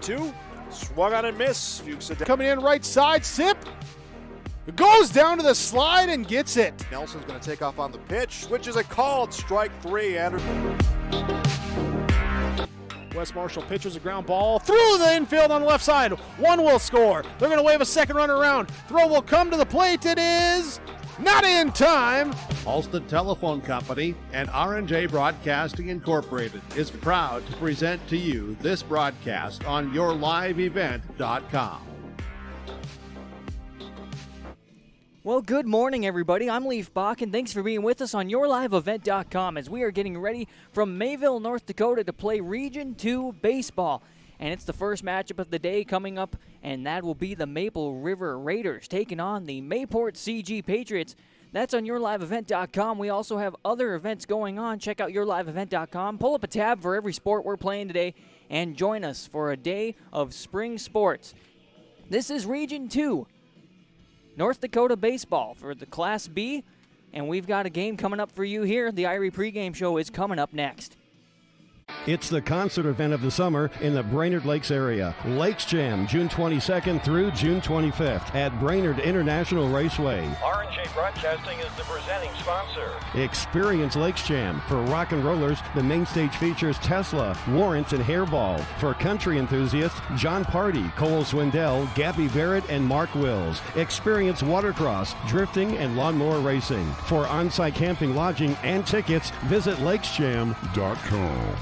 1-2. Swung on and miss. Fuchs coming in right side, Sip. Goes down to the slide and gets it. Nelson's going to take off on the pitch. Switches a called strike 3. Wes Marshall pitches a ground ball through the infield on the left side. One will score. They're going to wave a second runner around. Throw will come to the plate. It is not in time. Ulster Telephone Company and R&J Broadcasting Incorporated is proud to present to you this broadcast on YourLiveEvent.com. Well, good morning, everybody. I'm Leaf Bach, and thanks for being with us on YourLiveEvent.com as we are getting ready from Mayville, North Dakota to play Region 2 baseball. And it's the first matchup of the day coming up, and that will be the Maple River Raiders taking on the Mayport CG Patriots. That's on YourLiveEvent.com. We also have other events going on. Check out YourLiveEvent.com. Pull up a tab for every sport we're playing today and join us for a day of spring sports. This is Region 2. North Dakota baseball for the Class B, and we've got a game coming up for you here. The Irie pregame show is coming up next. It's the concert event of the summer in the Brainerd Lakes area. Lakes Jam, June 22nd through June 25th at Brainerd International Raceway. R&J Broadcasting is the presenting sponsor. Experience Lakes Jam. For rock and rollers, the main stage features Tesla, Warrants, and Hairball. For country enthusiasts, John Party, Cole Swindell, Gabby Barrett, and Mark Wills. Experience watercross, drifting, and lawnmower racing. For on-site camping, lodging, and tickets, visit lakesjam.com.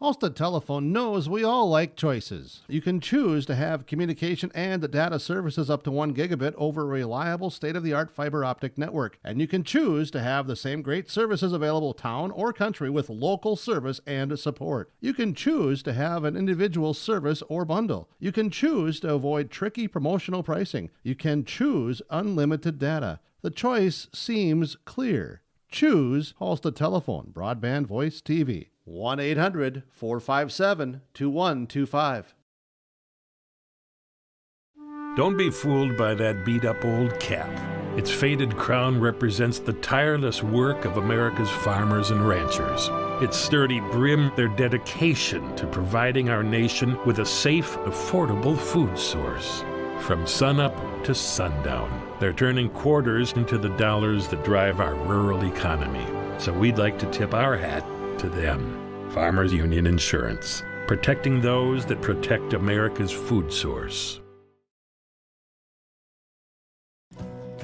Ulster Telephone knows we all like choices. You can choose to have communication and data services up to 1 gigabit over a reliable state-of-the-art fiber optic network. And you can choose to have the same great services available town or country with local service and support. You can choose to have an individual service or bundle. You can choose to avoid tricky promotional pricing. You can choose unlimited data. The choice seems clear. Choose Ulster Telephone, broadband voice TV. 1-800-457-2125. Don't be fooled by that beat-up old cap. Its faded crown represents the tireless work of America's farmers and ranchers. Its sturdy brim, their dedication to providing our nation with a safe, affordable food source. From sunup to sundown, they're turning quarters into the dollars that drive our rural economy. So we'd like to tip our hat to them. Farmers Union Insurance, protecting those that protect America's food source.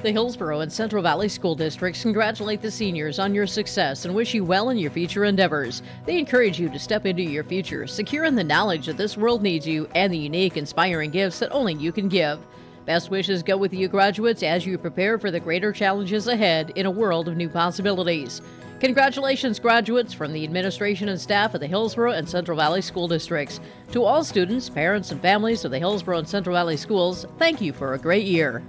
The Hillsborough and Central Valley School Districts congratulate the seniors on your success and wish you well in your future endeavors. They encourage you to step into your future, secure in the knowledge that this world needs you and the unique, inspiring gifts that only you can give. Best wishes go with you graduates as you prepare for the greater challenges ahead in a world of new possibilities. Congratulations, graduates, from the administration and staff of the Hillsborough and Central Valley School Districts. To all students, parents, and families of the Hillsborough and Central Valley Schools, thank you for a great year.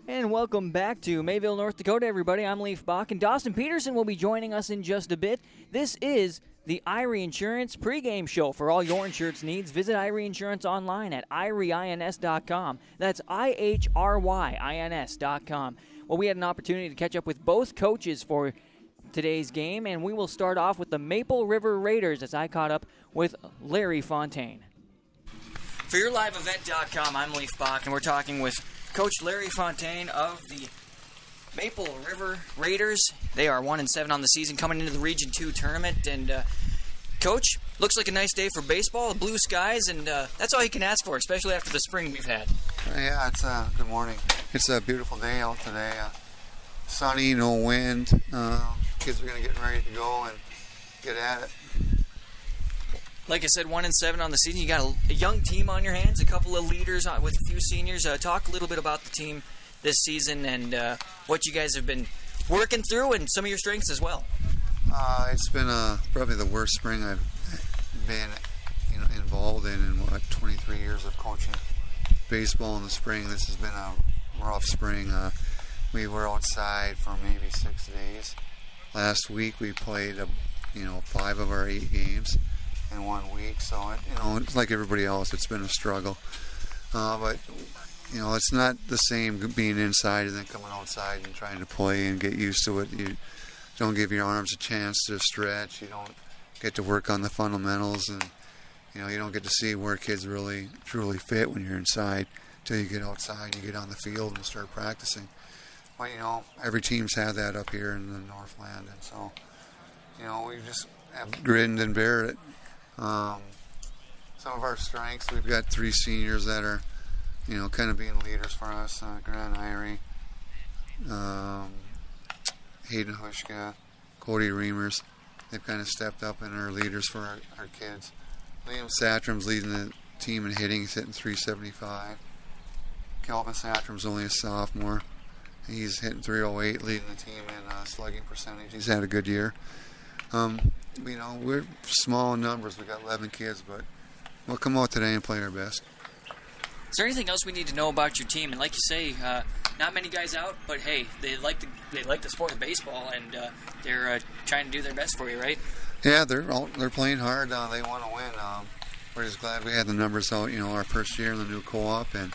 And welcome back to Mayville, North Dakota, everybody. I'm Leaf Bach, and Dawson Peterson will be joining us in just a bit. This is the Irie Insurance pregame show. For all your insurance needs, visit Irie Insurance online at IrieINS.com. That's IHRYINS.com. Well, we had an opportunity to catch up with both coaches for today's game, and we will start off with the Maple River Raiders as I caught up with Larry Fontaine. For YourLiveEvent.com, I'm Leaf Bach, and we're talking with Coach Larry Fontaine of the Maple River Raiders. They are 1-7 on the season, coming into the Region 2 tournament. And, Coach, looks like a nice day for baseball, blue skies, and that's all you can ask for, especially after the spring we've had. Yeah, it's good morning. It's a beautiful day out today. Sunny, no wind. Kids are going to get ready to go and get at it. Like I said, 1-7 on the season. You got a young team on your hands, a couple of leaders with a few seniors. Talk a little bit about the team this season and what you guys have been working through and some of your strengths as well. It's been probably the worst spring I've been involved in 23 years of coaching baseball in the spring. This has been a rough spring. We were outside for maybe 6 days. Last week we played 5 of our 8 games in 1 week, so it's like everybody else. It's been a struggle, but it's not the same being inside and then coming outside and trying to play and get used to it. don't give your arms a chance to stretch. You don't get to work on the fundamentals, and you don't get to see where kids really truly fit when you're inside till you get outside, you get on the field and start practicing. But every team's had that up here in the Northland, and so we just have grinned and bear it. Some of our strengths, we've got 3 seniors that are kind of being leaders for us. Grant Irie, Hayden Hushka, Cody Reimers. They've kind of stepped up and are leaders for our kids. Liam Satram's leading the team in hitting. He's hitting .375. Kelvin Satram's only a sophomore. He's hitting .308, leading the team in slugging percentage. He's had a good year. We're small in numbers. We've got 11 kids, but we'll come out today and play our best. Is there anything else we need to know about your team? And like you say, not many guys out, but hey, they like the sport of baseball, and they're trying to do their best for you, right? Yeah, they're playing hard. They want to win. We're just glad we had the numbers out. Our first year in the new co-op, and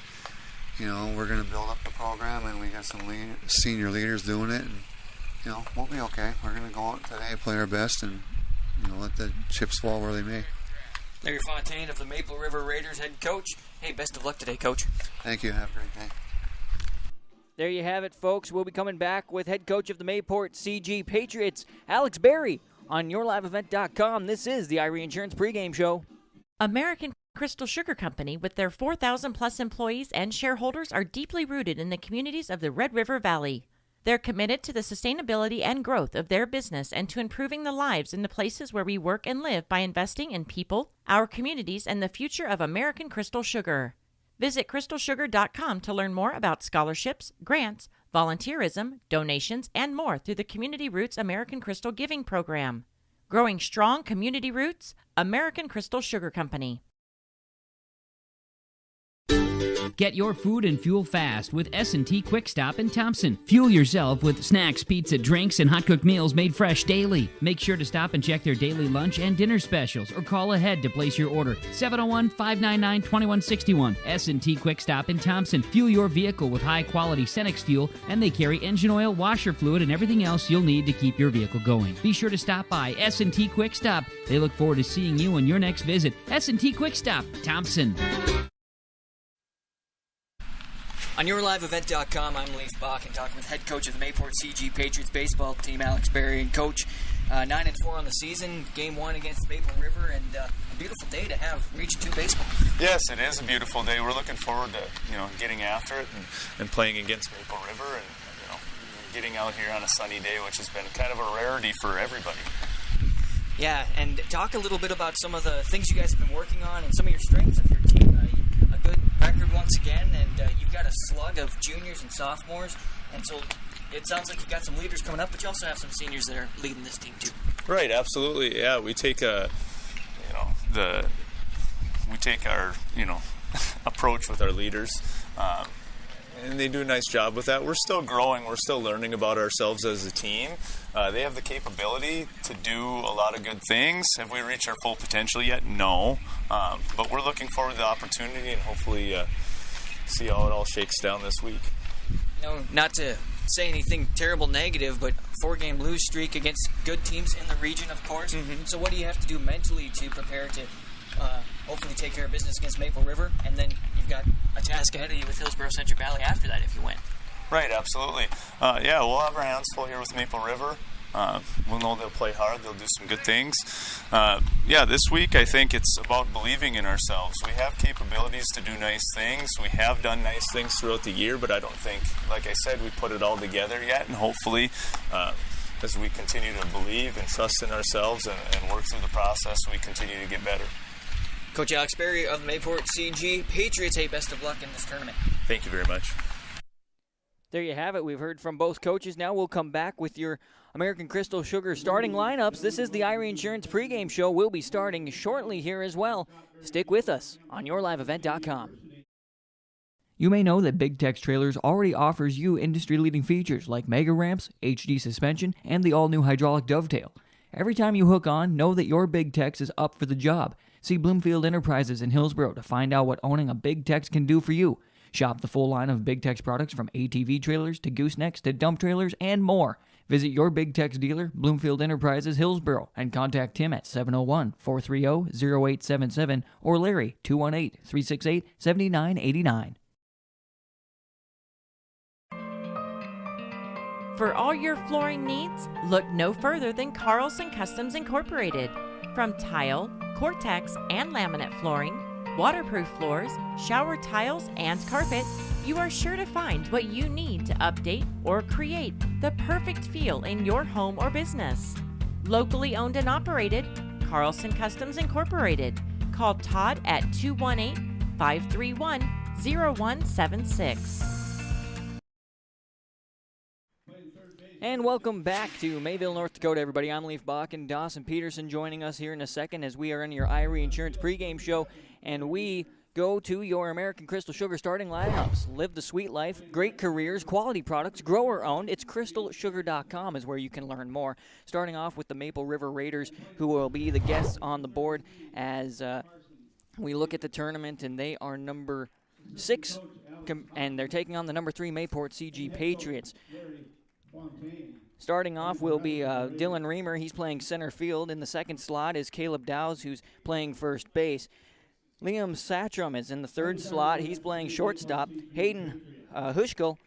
we're going to build up the program, and we got some senior leaders doing it, and we'll be okay. We're going to go out today, play our best, and let the chips fall where they may. Larry Fontaine of the Maple River Raiders head coach. Hey, best of luck today, Coach. Thank you. Have a great day. There you have it, folks. We'll be coming back with head coach of the Mayport CG Patriots, Alex Berry, on YourLiveEvent.com. This is the Irie Insurance pregame show. American Crystal Sugar Company, with their 4,000-plus employees and shareholders, are deeply rooted in the communities of the Red River Valley. They're committed to the sustainability and growth of their business and to improving the lives in the places where we work and live by investing in people, our communities, and the future of American Crystal Sugar. Visit crystalsugar.com to learn more about scholarships, grants, volunteerism, donations, and more through the Community Roots American Crystal Giving Program. Growing strong community roots, American Crystal Sugar Company. Get your food and fuel fast with S&T Quick Stop in Thompson. Fuel yourself with snacks, pizza, drinks, and hot-cooked meals made fresh daily. Make sure to stop and check their daily lunch and dinner specials or call ahead to place your order. 701-599-2161. S&T Quick Stop in Thompson. Fuel your vehicle with high-quality Cenex fuel, and they carry engine oil, washer fluid, and everything else you'll need to keep your vehicle going. Be sure to stop by S&T Quick Stop. They look forward to seeing you on your next visit. S&T Quick Stop, Thompson. On YourLiveEvent.com, I'm Leif Bach, and talking with head coach of the Mayport CG Patriots baseball team, Alex Berry. And coach, 9-4 on the season, game 1 against Maple River, and a beautiful day to have Region 2 baseball. Yes, it is a beautiful day. We're looking forward to getting after it and playing against Maple River, and getting out here on a sunny day, which has been kind of a rarity for everybody. Yeah, and talk a little bit about some of the things you guys have been working on and some of your strengths of your team. A good record once again, and you've got a slug of juniors and sophomores, and so it sounds like you've got some leaders coming up, but you also have some seniors that are leading this team too. Right, absolutely. Yeah, we take our approach with our leaders, and they do a nice job with that. We're still growing. We're still learning about ourselves as a team. They have the capability to do a lot of good things. Have we reached our full potential yet? No. But we're looking forward to the opportunity and hopefully see how it all shakes down this week. Not to say anything terrible negative, but 4-game lose streak against good teams in the region, of course. Mm-hmm. So what do you have to do mentally to prepare to hopefully take care of business against Maple River? And then you've got a task ahead of you with Hillsborough Central Valley after that if you win. Right, absolutely. We'll have our hands full here with Maple River. We'll know they'll play hard. They'll do some good things. This week I think it's about believing in ourselves. We have capabilities to do nice things. We have done nice things throughout the year, but I don't think, like I said, we put it all together yet. And hopefully, as we continue to believe and trust in ourselves and work through the process, we continue to get better. Coach Alex Berry of the Mayport CG Patriots, hey, best of luck in this tournament. Thank you very much. There you have it. We've heard from both coaches. Now we'll come back with your American Crystal Sugar starting lineups. This is the Irie Insurance pregame show. We'll be starting shortly here as well. Stick with us on YourLiveEvent.com. You may know that Big Tex Trailers already offers you industry-leading features like mega ramps, HD suspension, and the all-new hydraulic dovetail. Every time you hook on, know that your Big Tex is up for the job. See Bloomfield Enterprises in Hillsborough to find out what owning a Big Tex can do for you. Shop the full line of Big Tex products from ATV trailers to goosenecks to dump trailers and more. Visit your Big Tex dealer, Bloomfield Enterprises, Hillsboro, and contact Tim at 701-430-0877 or Larry, 218-368-7989. For all your flooring needs, look no further than Carlson Customs Incorporated. From tile, Cortex, and laminate flooring, waterproof floors, shower tiles, and carpet, you are sure to find what you need to update or create the perfect feel in your home or business. Locally owned and operated, Carlson Customs Incorporated. Call Todd at 218-531-0176. And welcome back to Mayville, North Dakota, everybody. I'm Leif Bach and Dawson Peterson joining us here in a second as we are in your Irie Insurance pregame show, and we go to your American Crystal Sugar starting lineups. Live the sweet life, great careers, quality products, grower-owned. It's crystalsugar.com is where you can learn more. Starting off with the Maple River Raiders, who will be the guests on the board as we look at the tournament, and they are number 6, and they're taking on the number 3 Mayport CG Patriots. Starting off will be Dylan Reamer. He's playing center field. In the second slot is Caleb Dowse, who's playing first base. Liam Satchum is in the third slot. He's playing shortstop. Hayden Hushka,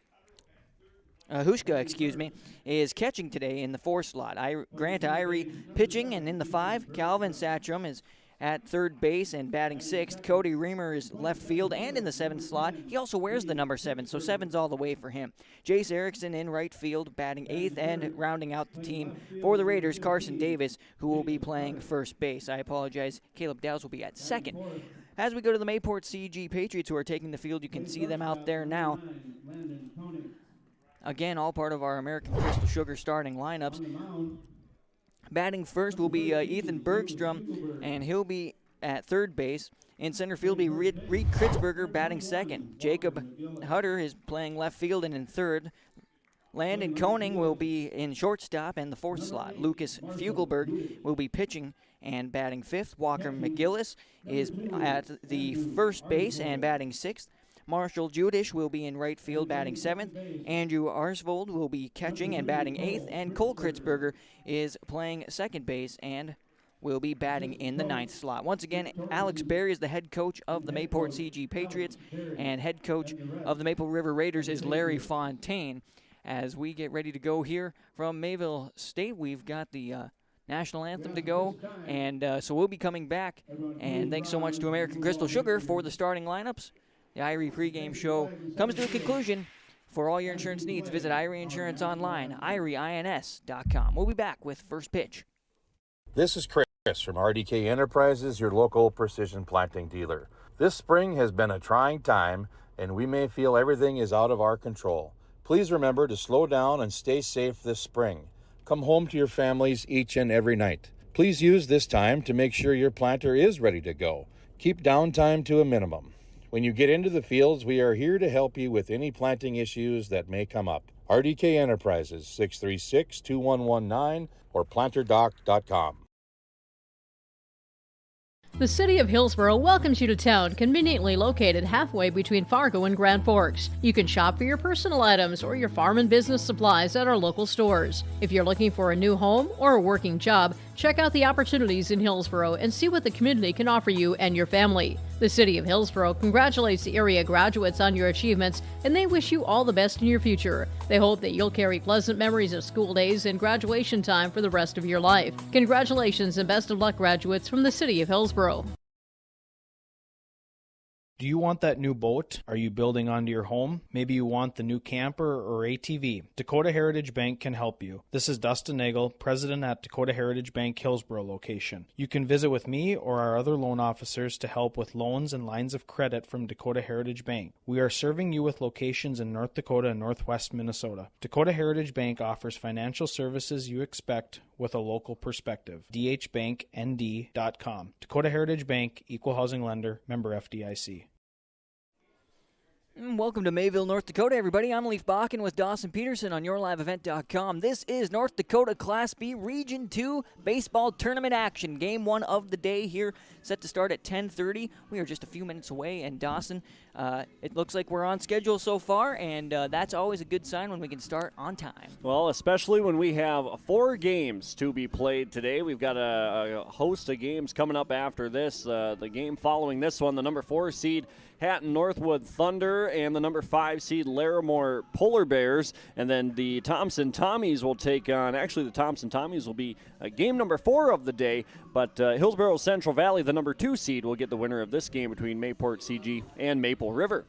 is catching today in the fourth slot. Grant Irie pitching, and in the 5, Calvin Satchum is at third base and batting 6th. Cody Reamer is left field and in the 7th slot. He also wears the number 7, so 7's all the way for him. Jace Erickson in right field, batting 8th, and rounding out the team for the Raiders, Carson Davis, who will be playing first base. I apologize, Caleb Dowse will be at second. As we go to the Mayport CG Patriots, who are taking the field, you can see them out there now. Again, all part of our American Crystal Sugar starting lineups. Batting first will be Ethan Bergstrom, and he'll be at third base. In center field will be Reed Kritzberger batting second. Jacob Hutter is playing left field, and in third, Landon Koning will be in shortstop and the fourth slot. Lucas Fugelberg will be pitching and batting 5th. Walker McGillis is at the first base and batting 6th. Marshall Judish will be in right field batting 7th. Andrew Arsvold will be catching and batting 8th. And Cole Kritzberger is playing second base and will be batting in the 9th slot. Once again, Alex Berry is the head coach of the Mayport CG Patriots, and head coach of the Maple River Raiders is Larry Fontaine. As we get ready to go here from Mayville State, we've got the national anthem to go, and so we'll be coming back. And thanks so much to American Crystal Sugar for the starting lineups. The Irie pregame show comes to a conclusion. For all your insurance needs, visit Irie Insurance online, irieins.com. We'll be back with first pitch. This is Chris from RDK Enterprises, your local precision planting dealer. This spring has been a trying time, and we may feel everything is out of our control. Please remember to slow down and stay safe this spring. Come home to your families each and every night. Please use this time to make sure your planter is ready to go. Keep downtime to a minimum. When you get into the fields, we are here to help you with any planting issues that may come up. RDK Enterprises, 636-2119 or planterdoc.com. The City of Hillsboro welcomes you to town, conveniently located halfway between Fargo and Grand Forks. You can shop for your personal items or your farm and business supplies at our local stores. If you're looking for a new home or a working job, check out the opportunities in Hillsboro and see what the community can offer you and your family. The City of Hillsboro congratulates the area graduates on your achievements, and they wish you all the best in your future. They hope that you'll carry pleasant memories of school days and graduation time for the rest of your life. Congratulations and best of luck, graduates from the City of Hillsboro. Do you want that new boat? Are you building onto your home? Maybe you want the new camper or ATV. Dakota Heritage Bank can help you. This is Dustin Nagel, president at Dakota Heritage Bank Hillsboro location. You can visit with me or our other loan officers to help with loans and lines of credit from Dakota Heritage Bank. We are serving you with locations in North Dakota and Northwest Minnesota. Dakota Heritage Bank offers financial services you expect with a local perspective. dhbanknd.com. Dakota Heritage Bank, Equal Housing Lender, member FDIC. Welcome to Mayville, North Dakota, everybody. I'm Leaf Bakken with Dawson Peterson on YourLiveEvent.com. This is North Dakota Class B Region 2 baseball tournament action. Game 1 of the day here, set to start at 10:30. We are just a few minutes away, and Dawson, it looks like we're on schedule so far, and that's always a good sign when we can start on time. Well, especially when we have 4 games to be played today. We've got a host of games coming up after this. The game following this one, the number 4 seed Hatton Northwood Thunder and the number 5 seed Larimore Polar Bears. And then the Thompson Tommies will take on, actually the Thompson Tommies will be game number 4 of the day, but Hillsboro Central Valley, the number 2 seed, will get the winner of this game between Mayport CG and Maple River.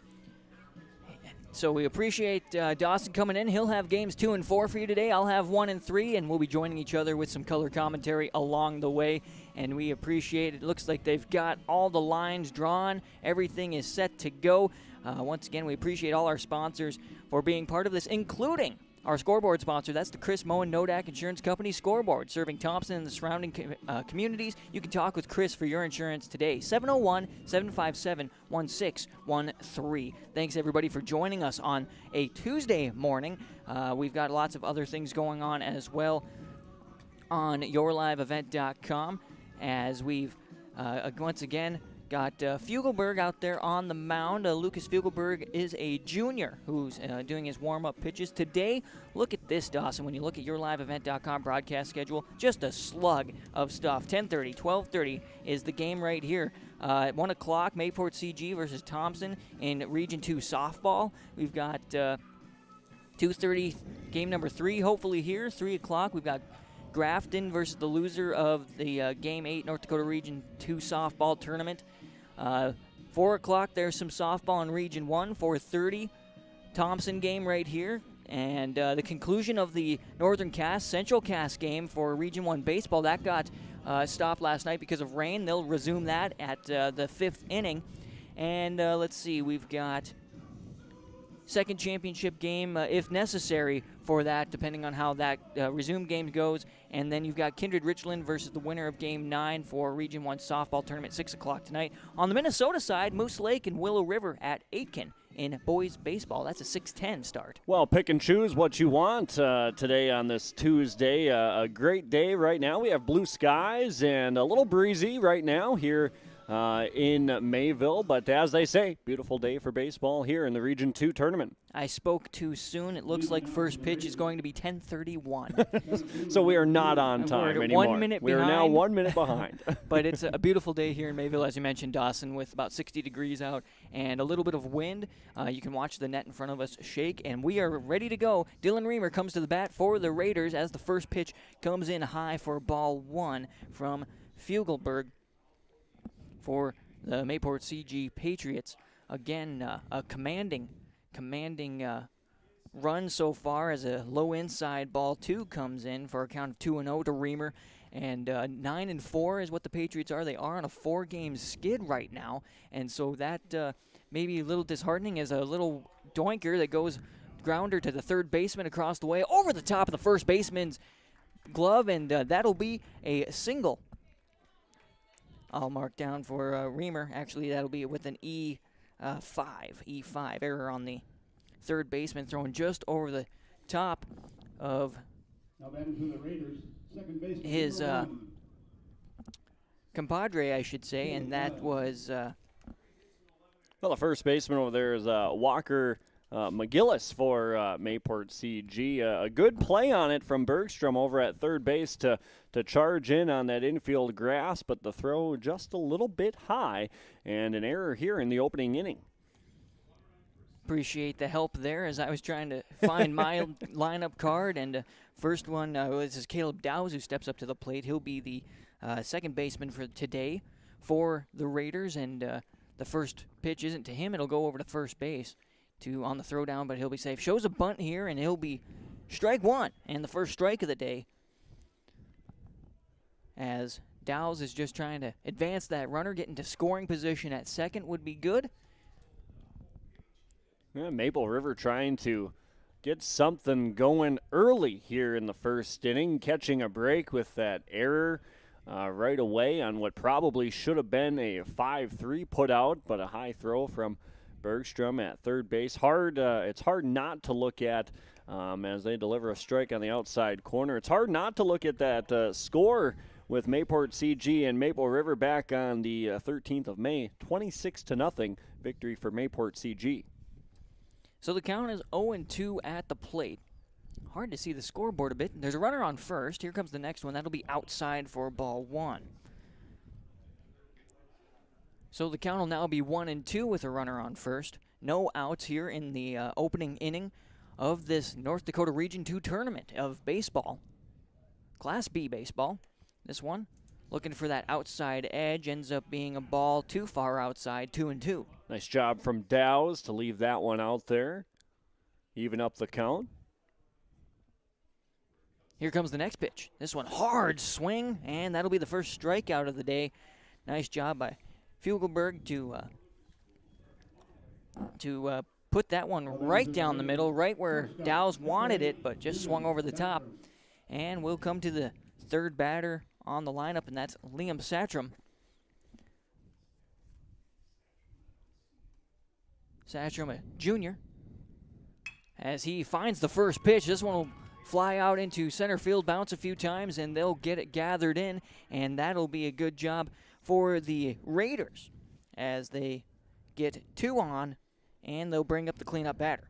So we appreciate Dawson coming in. He'll have games 2 and 4 for you today. I'll have 1 and 3, and we'll be joining each other with some color commentary along the way. And we appreciate it. It looks like they've got all the lines drawn. Everything is set to go. Once again, we appreciate all our sponsors for being part of this, including our scoreboard sponsor. That's the Chris Moen Nodak Insurance Company scoreboard, serving Thompson and the surrounding communities. You can talk with Chris for your insurance today, 701-757-1613. Thanks, everybody, for joining us on a Tuesday morning. We've got lots of other things going on as well on YourLiveEvent.com, as we've once again got Fugelberg out there on the mound. Lucas Fugelberg is a junior who's doing his warm-up pitches today. Look at this, Dawson. When you look at YourLiveEvent.com broadcast schedule, just a slug of stuff. 10:30, 12:30 is the game right here. At 1 o'clock, Mayport CG versus Thompson in Region 2 softball. We've got 2:30, game number 3, hopefully here. 3 o'clock, we've got Grafton versus the loser of the Game 8 North Dakota Region 2 softball tournament. 4 o'clock, there's some softball in Region 1. 4:30, Thompson game right here. And the conclusion of the Northern Cass, Central Cass game for Region 1 baseball, that got stopped last night because of rain. They'll resume that at the 5th inning. And let's see, we've got second championship game, if necessary, for that, depending on how that resumed game goes. And then you've got Kindred Richland versus the winner of Game 9 for Region 1 softball tournament, 6 o'clock tonight. On the Minnesota side, Moose Lake and Willow River at Aitken in boys baseball. That's a 6:10 start. Well, pick and choose what you want today on this Tuesday. A great day right now. We have blue skies and a little breezy right now here in Mayville, but as they say, beautiful day for baseball here in the Region 2 tournament. I spoke too soon. It looks like first pitch is going to be 10:31. So we are not on time anymore. 1 minute we behind. are now 1 minute behind. But it's a beautiful day here in Mayville, as you mentioned, Dawson, with about 60 degrees out and a little bit of wind. You can watch the net in front of us shake, and we are ready to go. Dylan Reamer comes to the bat for the Raiders as the first pitch comes in high for ball 1 from Fugelberg for the Mayport CG Patriots. Again, a commanding run so far, as a low inside ball 2 comes in for a count of 2-0 to Reamer. And 9-4 is what the Patriots are. They are on a 4-game skid right now, and so that may be a little disheartening, as a little doinker that goes grounder to the third baseman across the way, over the top of the first baseman's glove, and that'll be a single. I'll mark down for Reamer. Actually, that'll be with an E5 error on the third baseman, throwing just over the top of his compadre, I should say, and that was well, the first baseman over there is Walker McGillis for Mayport CG. A good play on it from Bergstrom over at third base to charge in on that infield grass, but the throw just a little bit high, and an error here in the opening inning. Appreciate the help there, as I was trying to find my lineup card. And first one, this is Caleb Dowse, who steps up to the plate. He'll be the second baseman for today for the Raiders, and the first pitch isn't to him. It'll go over to first base on the throwdown, but he'll be safe. Shows a bunt here, and he'll be strike 1, and the first strike of the day, as Dowse is just trying to advance that runner. Get into scoring position at second would be good. Yeah, Maple River trying to get something going early here in the first inning, catching a break with that error right away on what probably should have been a 5-3 put out, but a high throw from Bergstrom at third base. It's hard not to look at as they deliver a strike on the outside corner. It's hard not to look at that score with Mayport CG and Maple River back on the 13th of May. 26-0 victory for Mayport CG. So the count is 0-2 at the plate. Hard to see the scoreboard a bit. There's a runner on first. Here comes the next one. That'll be outside for ball one. So the count will now be 1-2 with a runner on first. No outs here in the opening inning of this North Dakota Region 2 tournament of baseball. Class B baseball. This one, looking for that outside edge, ends up being a ball too far outside, 2-2. Nice job from Dowse to leave that one out there. Even up the count. Here comes the next pitch. This one, hard swing, and that'll be the first strikeout of the day. Nice job by Fugelberg to put that one right down the middle, right where Dowse wanted it, but just swung over the top. And we'll come to the third batter on the lineup, and that's Liam Satrom. Satrom, a junior, as he finds the first pitch. This one will fly out into center field, bounce a few times, and they'll get it gathered in, and that'll be a good job for the Raiders as they get 2 on, and they'll bring up the cleanup batter.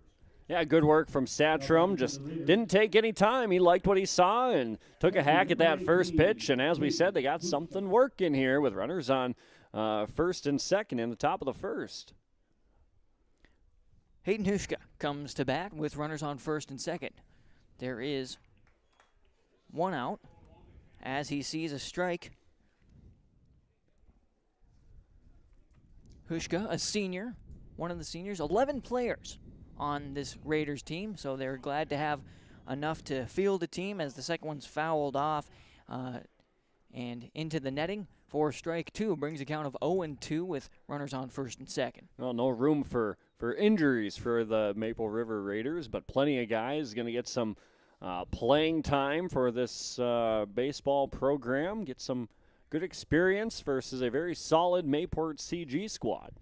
Yeah, good work from Satrom. Just didn't take any time. He liked what he saw and took a hack at that first pitch. And as we said, they got something working here with runners on first and second in the top of the first. Hayden Hushka comes to bat with runners on first and second. There is 1 out as he sees a strike. Hushka, a senior, one of the seniors, 11 players on this Raiders team, so they're glad to have enough to field a team as the second one's fouled off and into the netting for strike 2. Brings a count of 0-2 with runners on first and second. Well, no room for injuries for the Maple River Raiders, but plenty of guys going to get some playing time for this baseball program, get some good experience versus a very solid Mayport CG squad.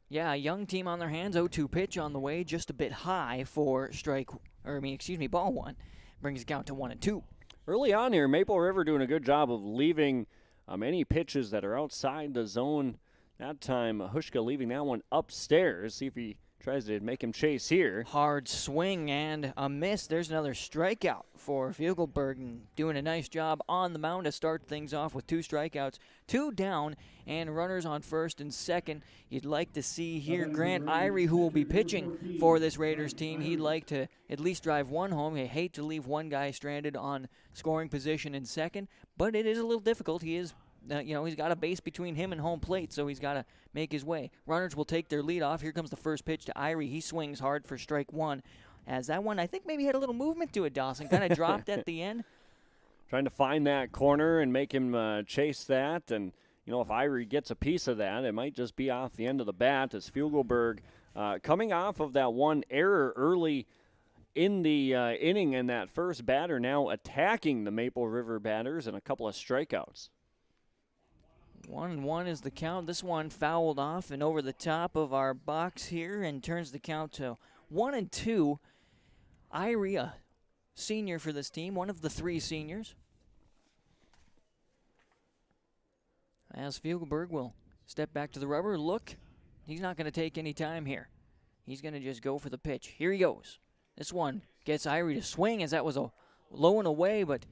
Yeah, a young team on their hands. 0-2 pitch on the way, just a bit high for ball one. Brings it down to 1-2. Early on here, Maple River doing a good job of leaving any pitches that are outside the zone. That time, Hushka leaving that one upstairs. See if he tries to make him chase here. Hard swing and a miss. There's another strikeout for Fugelberg, and doing a nice job on the mound to start things off with 2 strikeouts, 2 down, and runners on first and second. You'd like to see here Grant Irie, who will be pitching for this Raiders team. He'd like to at least drive 1 home. He'd hate to leave one guy stranded on scoring position in second, but it is a little difficult. He is he's got a base between him and home plate, so he's got to make his way. Runners will take their lead off. Here comes the first pitch to Irie. He swings hard for strike 1. As that one, I think, maybe had a little movement to it, Dawson. Kind of dropped at the end. Trying to find that corner and make him chase that. And, if Irie gets a piece of that, it might just be off the end of the bat as Fugelberg coming off of that one error early in the inning, and that first batter now attacking the Maple River batters and a couple of strikeouts. 1-1 is the count. This one fouled off and over the top of our box here and turns the count to 1-2. Irie, a senior for this team, one of the 3 seniors. As Fugelberg will step back to the rubber, look, he's not going to take any time here. He's going to just go for the pitch. Here he goes. This one gets Irie to swing as that was a low and away, but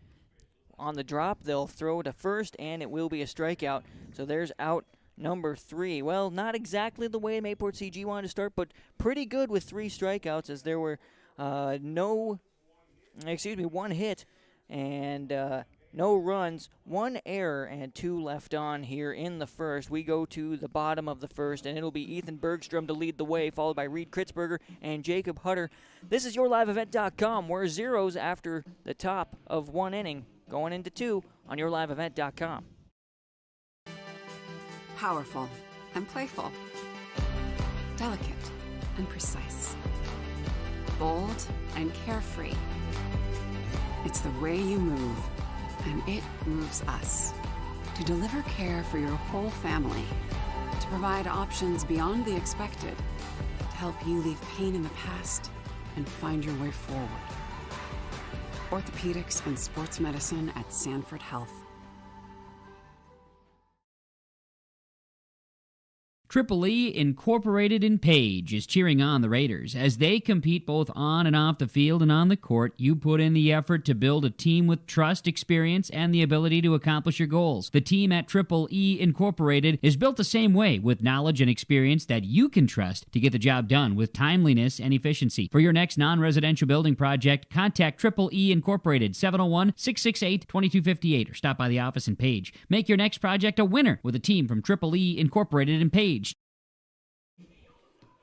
on the drop, they'll throw to first, and it will be a strikeout. So there's out number 3. Well, not exactly the way Mayport CG wanted to start, but pretty good with 3 strikeouts as there were 1 hit and no runs, 1 error, and 2 left on here in the first. We go to the bottom of the first, and it'll be Ethan Bergstrom to lead the way, followed by Reed Kritzberger and Jacob Hutter. This is YourLiveEvent.com. We're zeros after the top of 1 inning, going into 2 on YourLiveEvent.com. Powerful and playful. Delicate and precise. Bold and carefree. It's the way you move, and it moves us. To deliver care for your whole family, to provide options beyond the expected, to help you leave pain in the past and find your way forward. Orthopedics and sports medicine at Sanford Health. Triple E Incorporated in Page is cheering on the Raiders. As they compete both on and off the field and on the court, you put in the effort to build a team with trust, experience, and the ability to accomplish your goals. The team at Triple E Incorporated is built the same way, with knowledge and experience that you can trust to get the job done with timeliness and efficiency. For your next non-residential building project, contact Triple E Incorporated, 701-668-2258, or stop by the office in Page. Make your next project a winner with a team from Triple E Incorporated in Page.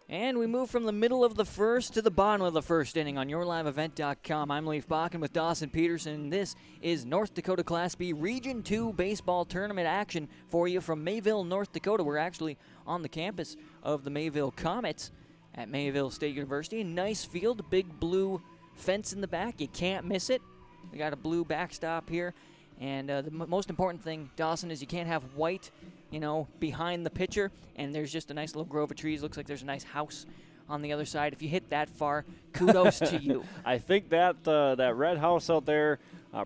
And we move from the middle of the first to the bottom of the first inning on YourLiveEvent.com. I'm Leif Bakken with Dawson Peterson. This is North Dakota Class B Region 2 baseball tournament action for you from Mayville, North Dakota. We're actually on the campus of the Mayville Comets at Mayville State University. A nice field, big blue fence in the back. You can't miss it. We got a blue backstop here. And the most important thing, Dawson, is you can't have white, behind the pitcher, and there's just a nice little grove of trees. Looks like there's a nice house on the other side. If you hit that far, kudos to you. I think that that red house out there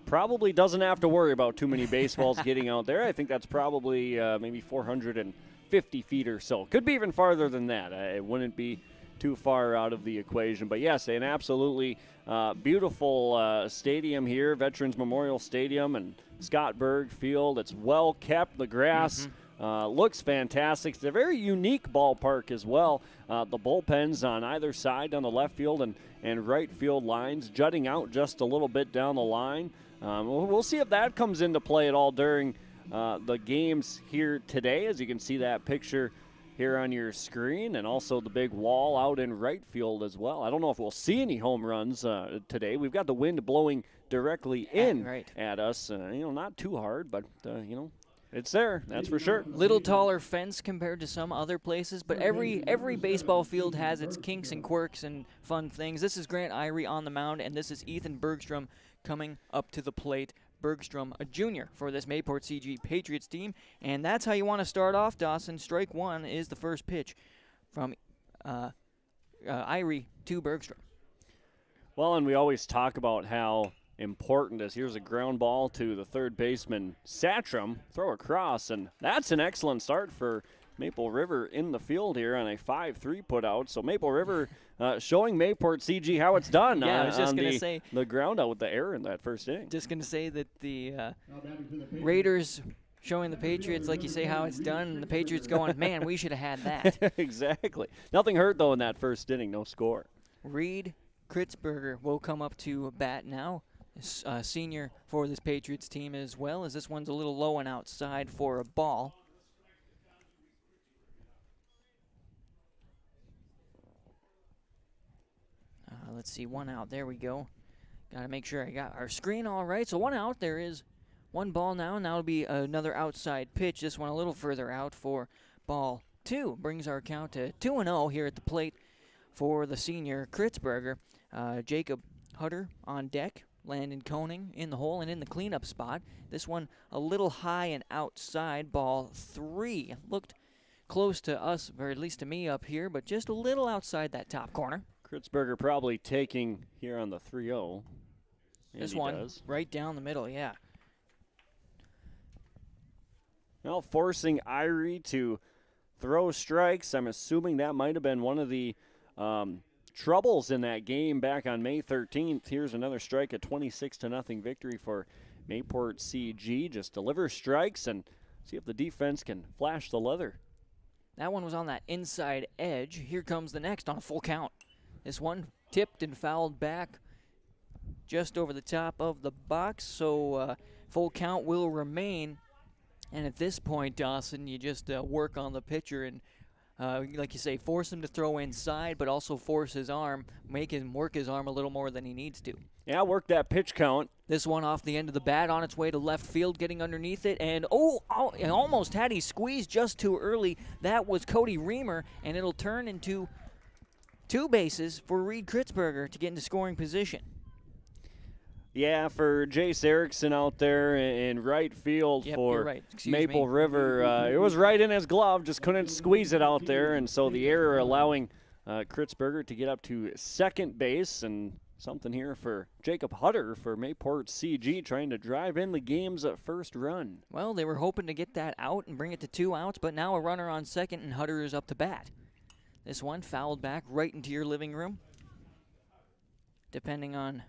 probably doesn't have to worry about too many baseballs getting out there. I think that's probably maybe 450 feet or so. Could be even farther than that. It wouldn't be too far out of the equation. But yes, an absolutely beautiful stadium here, Veterans Memorial Stadium and Scottburg Field. It's well kept. The grass looks fantastic. It's a very unique ballpark as well. The bullpens on either side on the left field and right field lines jutting out just a little bit down the line. We'll see if that comes into play at all during the games here today, as you can see that picture here on your screen, and also the big wall out in right field as well. I don't know if we'll see any home runs today. We've got the wind blowing directly in at us. Not too hard, but, it's there, that's for sure. Little taller fence compared to some other places, but every baseball field has its kinks and quirks and fun things. This is Grant Irie on the mound, and this is Ethan Bergstrom coming up to the plate. Bergstrom, a junior for this Mayport CG Patriots team, and that's how you want to start off, Dawson. Strike one is the first pitch from Irie to Bergstrom. Well, and we always talk about how important is. Here's a ground ball to the third baseman, Satcham, throw across, and that's an excellent start for Maple River in the field here on a 5-3 put out. So Maple River showing Mayport CG how it's done. Yeah, I was just going to say. The ground out with the error in that first inning. Just going to say that the Raiders showing the Patriots, like you say, how it's done, and the Patriots going, man, we should have had that. Exactly. Nothing hurt, though, in that first inning. No score. Reed Kritzberger will come up to bat now. Senior for this Patriots team as well, as this one's a little low and outside for a ball. Let's see, one out. There we go. Got to make sure I got our screen all right. So one out. There is one ball now. Now it'll be another outside pitch. This one a little further out for ball two. Brings our count to 2-0 here at the plate for the senior Kritzberger. Jacob Hutter on deck. Landon Koning in the hole and in the cleanup spot. This one a little high and outside. Ball three. Looked close to us, or at least to me up here, but just a little outside that top corner. Kritzberger probably taking here on the 3-0. This one right down the middle, yeah. Now forcing Irie to throw strikes. I'm assuming that might have been one of the troubles in that game back on May 13th. Here's another strike, a 26-0 victory for Mayport CG. Just deliver strikes and see if the defense can flash the leather. That one was on that inside edge. Here comes the next on a full count. This one tipped and fouled back just over the top of the box, so full count will remain. And at this point, Dawson, you just work on the pitcher and, like you say, force him to throw inside, but also force his arm, make him work his arm a little more than he needs to. Yeah, work that pitch count. This one off the end of the bat on its way to left field, getting underneath it, and almost had he squeezed just too early. That was Cody Reamer, and it'll turn into two bases for Reed Kritzberger to get into scoring position. Yeah, for Jace Erickson out there in right field for right. Maple River. It was right in his glove, just couldn't squeeze it out there, and so the error allowing Kritzberger to get up to second base, and something here for Jacob Hutter for Mayport CG, trying to drive in the game's first run. Well, they were hoping to get that out and bring it to 2 outs, but now a runner on second, and Hutter is up to bat. This one fouled back right into your living room, depending on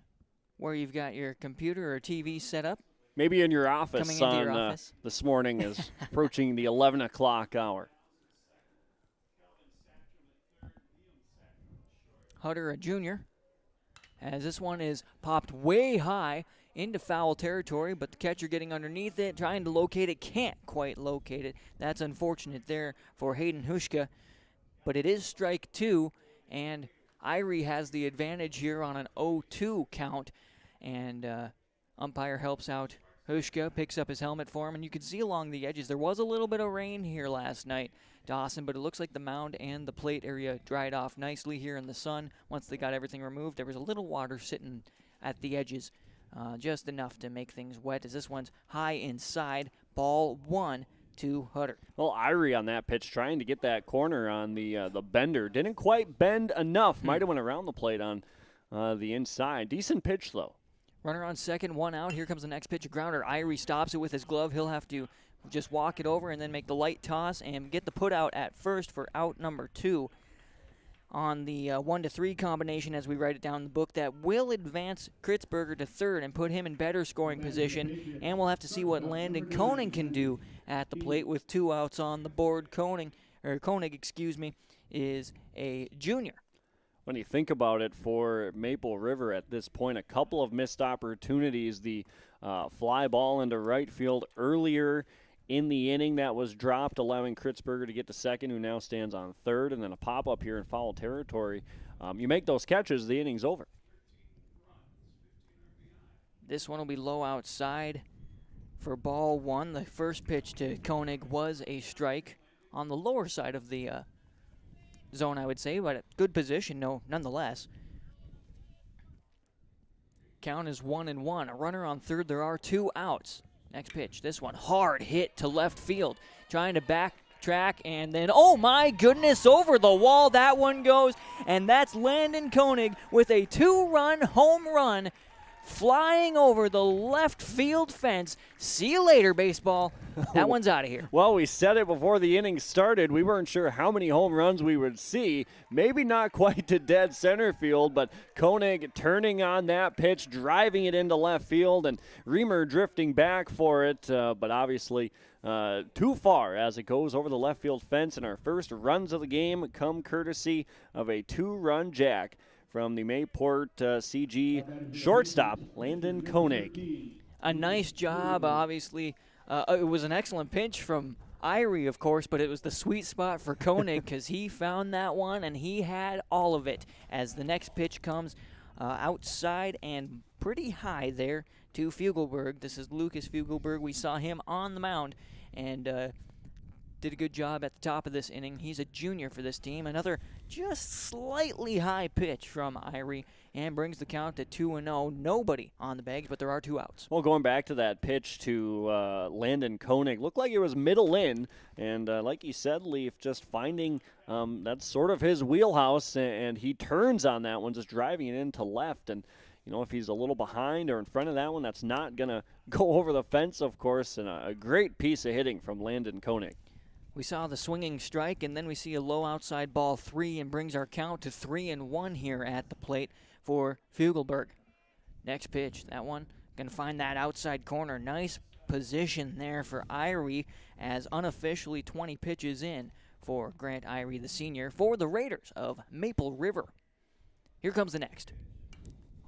where you've got your computer or TV set up. Maybe in your office Coming into your office. This morning is approaching the 11 o'clock hour. Hutter, a junior, as this one is popped way high into foul territory, but the catcher getting underneath it, trying to locate it, can't quite locate it. That's unfortunate there for Hayden Hushka, but it is strike 2, and Irie has the advantage here on an 0-2 count, and umpire helps out Hushka, picks up his helmet for him, and you can see along the edges there was a little bit of rain here last night, Dawson, but it looks like the mound and the plate area dried off nicely here in the sun. Once they got everything removed, there was a little water sitting at the edges, just enough to make things wet, as this one's high inside, ball 1 to Hutter. Well, Irie on that pitch trying to get that corner on the bender. Didn't quite bend enough. Might have went around the plate on the inside. Decent pitch, though. Runner on second, 1 out. Here comes the next pitch, a grounder. Irie stops it with his glove. He'll have to just walk it over and then make the light toss and get the put out at first for out number 2 on the 1-3 combination, as we write it down in the book, that will advance Kritzberger to third and put him in better scoring position. And we'll have to see what Landon Koenig can do at the plate with 2 outs on the board. Koenig, is a junior. When you think about it, for Maple River at this point, a couple of missed opportunities. The fly ball into right field earlier in the inning that was dropped, allowing Kritzberger to get to second, who now stands on third, and then a pop-up here in foul territory. You make those catches, the inning's over. This one will be low outside for ball 1. The first pitch to Koenig was a strike on the lower side of the zone, I would say, but a good position, nonetheless. Count is 1-1. A runner on third. There are 2 outs. Next pitch, this one, hard hit to left field. Trying to backtrack, and then, oh my goodness, over the wall that one goes. And that's Landon Koenig with a 2-run home run flying over the left field fence. See you later, baseball. That one's out of here. Well, we said it before the inning started. We weren't sure how many home runs we would see. Maybe not quite to dead center field, but Koenig turning on that pitch, driving it into left field, and Reamer drifting back for it, but obviously too far as it goes over the left field fence. And our first runs of the game come courtesy of a 2-run jack from the Mayport CG shortstop, Landon Koenig. A nice job, obviously. It was an excellent pitch from Irie, of course, but it was the sweet spot for Koenig because he found that one, and he had all of it as the next pitch comes outside and pretty high there to Fugelberg. This is Lucas Fugelberg. We saw him on the mound and did a good job at the top of this inning. He's a junior for this team. Another just slightly high pitch from Irie and brings the count to 2-0. Nobody on the bags, but there are 2 outs. Well, going back to that pitch to Landon Koenig, looked like it was middle in, and like you said, Leaf, just finding that's sort of his wheelhouse, and he turns on that one, just driving it into left. And if he's a little behind or in front of that one, that's not going to go over the fence, of course, and a great piece of hitting from Landon Koenig. We saw the swinging strike, and then we see a low outside ball 3, and brings our count to 3-1 here at the plate for Fugelberg. Next pitch, that one, going to find that outside corner. Nice position there for Irie, as unofficially 20 pitches in for Grant Irie, the senior, for the Raiders of Maple River. Here comes the next.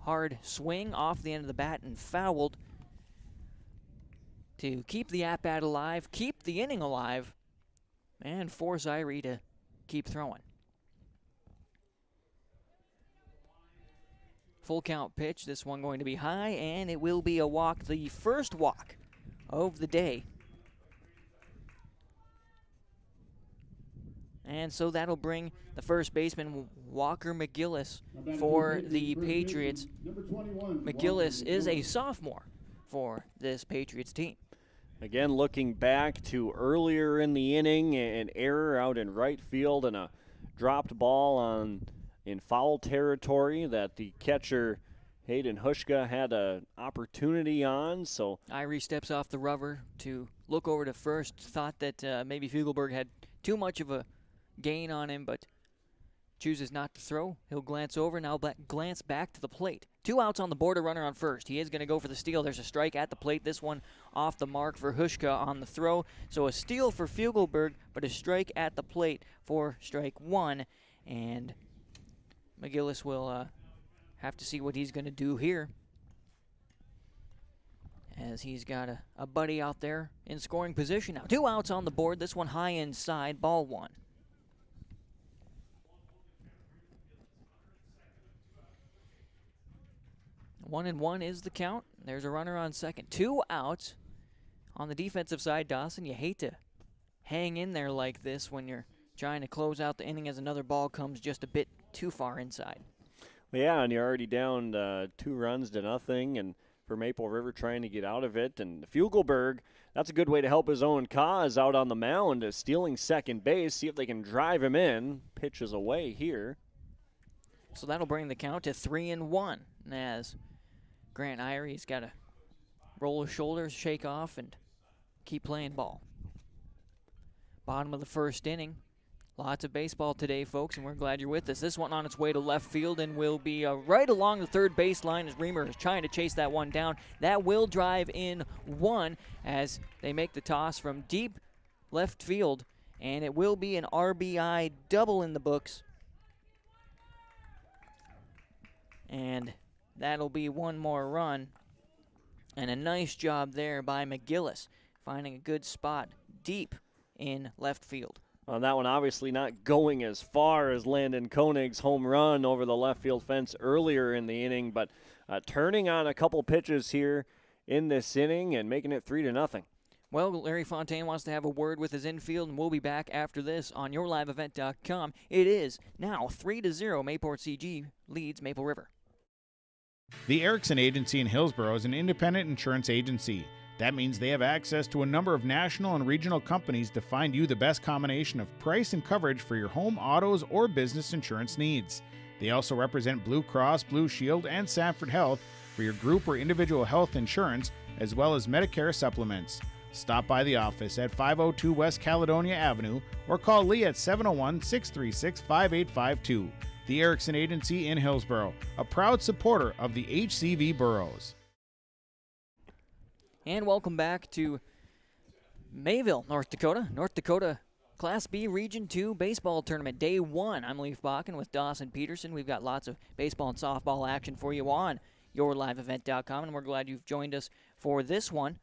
Hard swing off the end of the bat and fouled to keep the at-bat alive, keep the inning alive, and force Irie to keep throwing. Full count pitch, this one going to be high, and it will be a walk, the first walk of the day. And so that'll bring the first baseman, Walker McGillis, for the Patriots. McGillis is a sophomore for this Patriots team. Again, looking back to earlier in the inning, an error out in right field and a dropped ball in foul territory that the catcher Hayden Hushka had an opportunity on. So Irie steps off the rubber to look over to first. Thought that maybe Fugelberg had too much of a gain on him, but chooses not to throw. He'll glance over, now glance back to the plate. 2 outs on the board, a runner on first. He is going to go for the steal. There's a strike at the plate. This one off the mark for Hushka on the throw. So a steal for Fugelberg, but a strike at the plate for strike 1. And McGillis will have to see what he's going to do here, as he's got a buddy out there in scoring position now. 2 outs on the board. This one high inside, ball 1. 1-1 is the count. There's a runner on second. 2 outs on the defensive side, Dawson. You hate to hang in there like this when you're trying to close out the inning as another ball comes just a bit too far inside. Well, yeah, and you're already down 2-0, and for Maple River trying to get out of it. And Fugelberg, that's a good way to help his own cause out on the mound, stealing second base. See if they can drive him in. Pitches away here. So that'll bring the count to 3-1 as Grant Irie's got to roll his shoulders, shake off, and keep playing ball. Bottom of the first inning. Lots of baseball today, folks, and we're glad you're with us. This one on its way to left field and will be right along the third baseline as Reamer is trying to chase that one down. That will drive in 1 as they make the toss from deep left field, and it will be an RBI double in the books. And that'll be 1 more run. And a nice job there by McGillis, finding a good spot deep in left field. On that one, obviously not going as far as Landon Koenig's home run over the left field fence earlier in the inning, but turning on a couple pitches here in this inning and making it 3-0. Well, Larry Fontaine wants to have a word with his infield, and we'll be back after this on YourLiveEvent.com. It is now 3-0. Mayport CG leads Maple River. The Erickson Agency in Hillsborough is an independent insurance agency. That means they have access to a number of national and regional companies to find you the best combination of price and coverage for your home, autos, or business insurance needs. They also represent Blue Cross, Blue Shield, and Sanford Health for your group or individual health insurance, as well as Medicare supplements. Stop by the office at 502 West Caledonia Avenue or call Lee at 701-636-5852. The Erickson Agency in Hillsborough, a proud supporter of the HCV boroughs. And welcome back to Mayville, North Dakota. North Dakota Class B Region 2 Baseball Tournament, Day 1. I'm Leif Bakken with Dawson Peterson. We've got lots of baseball and softball action for you on YourLiveEvent.com, and we're glad you've joined us for this one.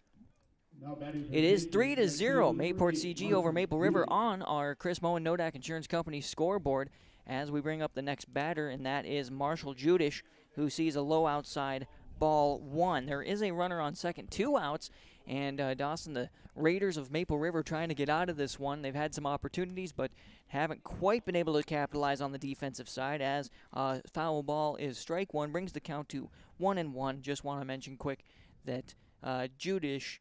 It is 3-0, Mayport CG over Maple River on our Chris Moen Nodak Insurance Company scoreboard as we bring up the next batter, and that is Marshall Judish, who sees a low outside ball 1. There is a runner on second, 2 outs, and Dawson, the Raiders of Maple River, trying to get out of this one. They've had some opportunities, but haven't quite been able to capitalize on the defensive side as foul ball is strike 1, brings the count to 1-1. Just want to mention quick that Judish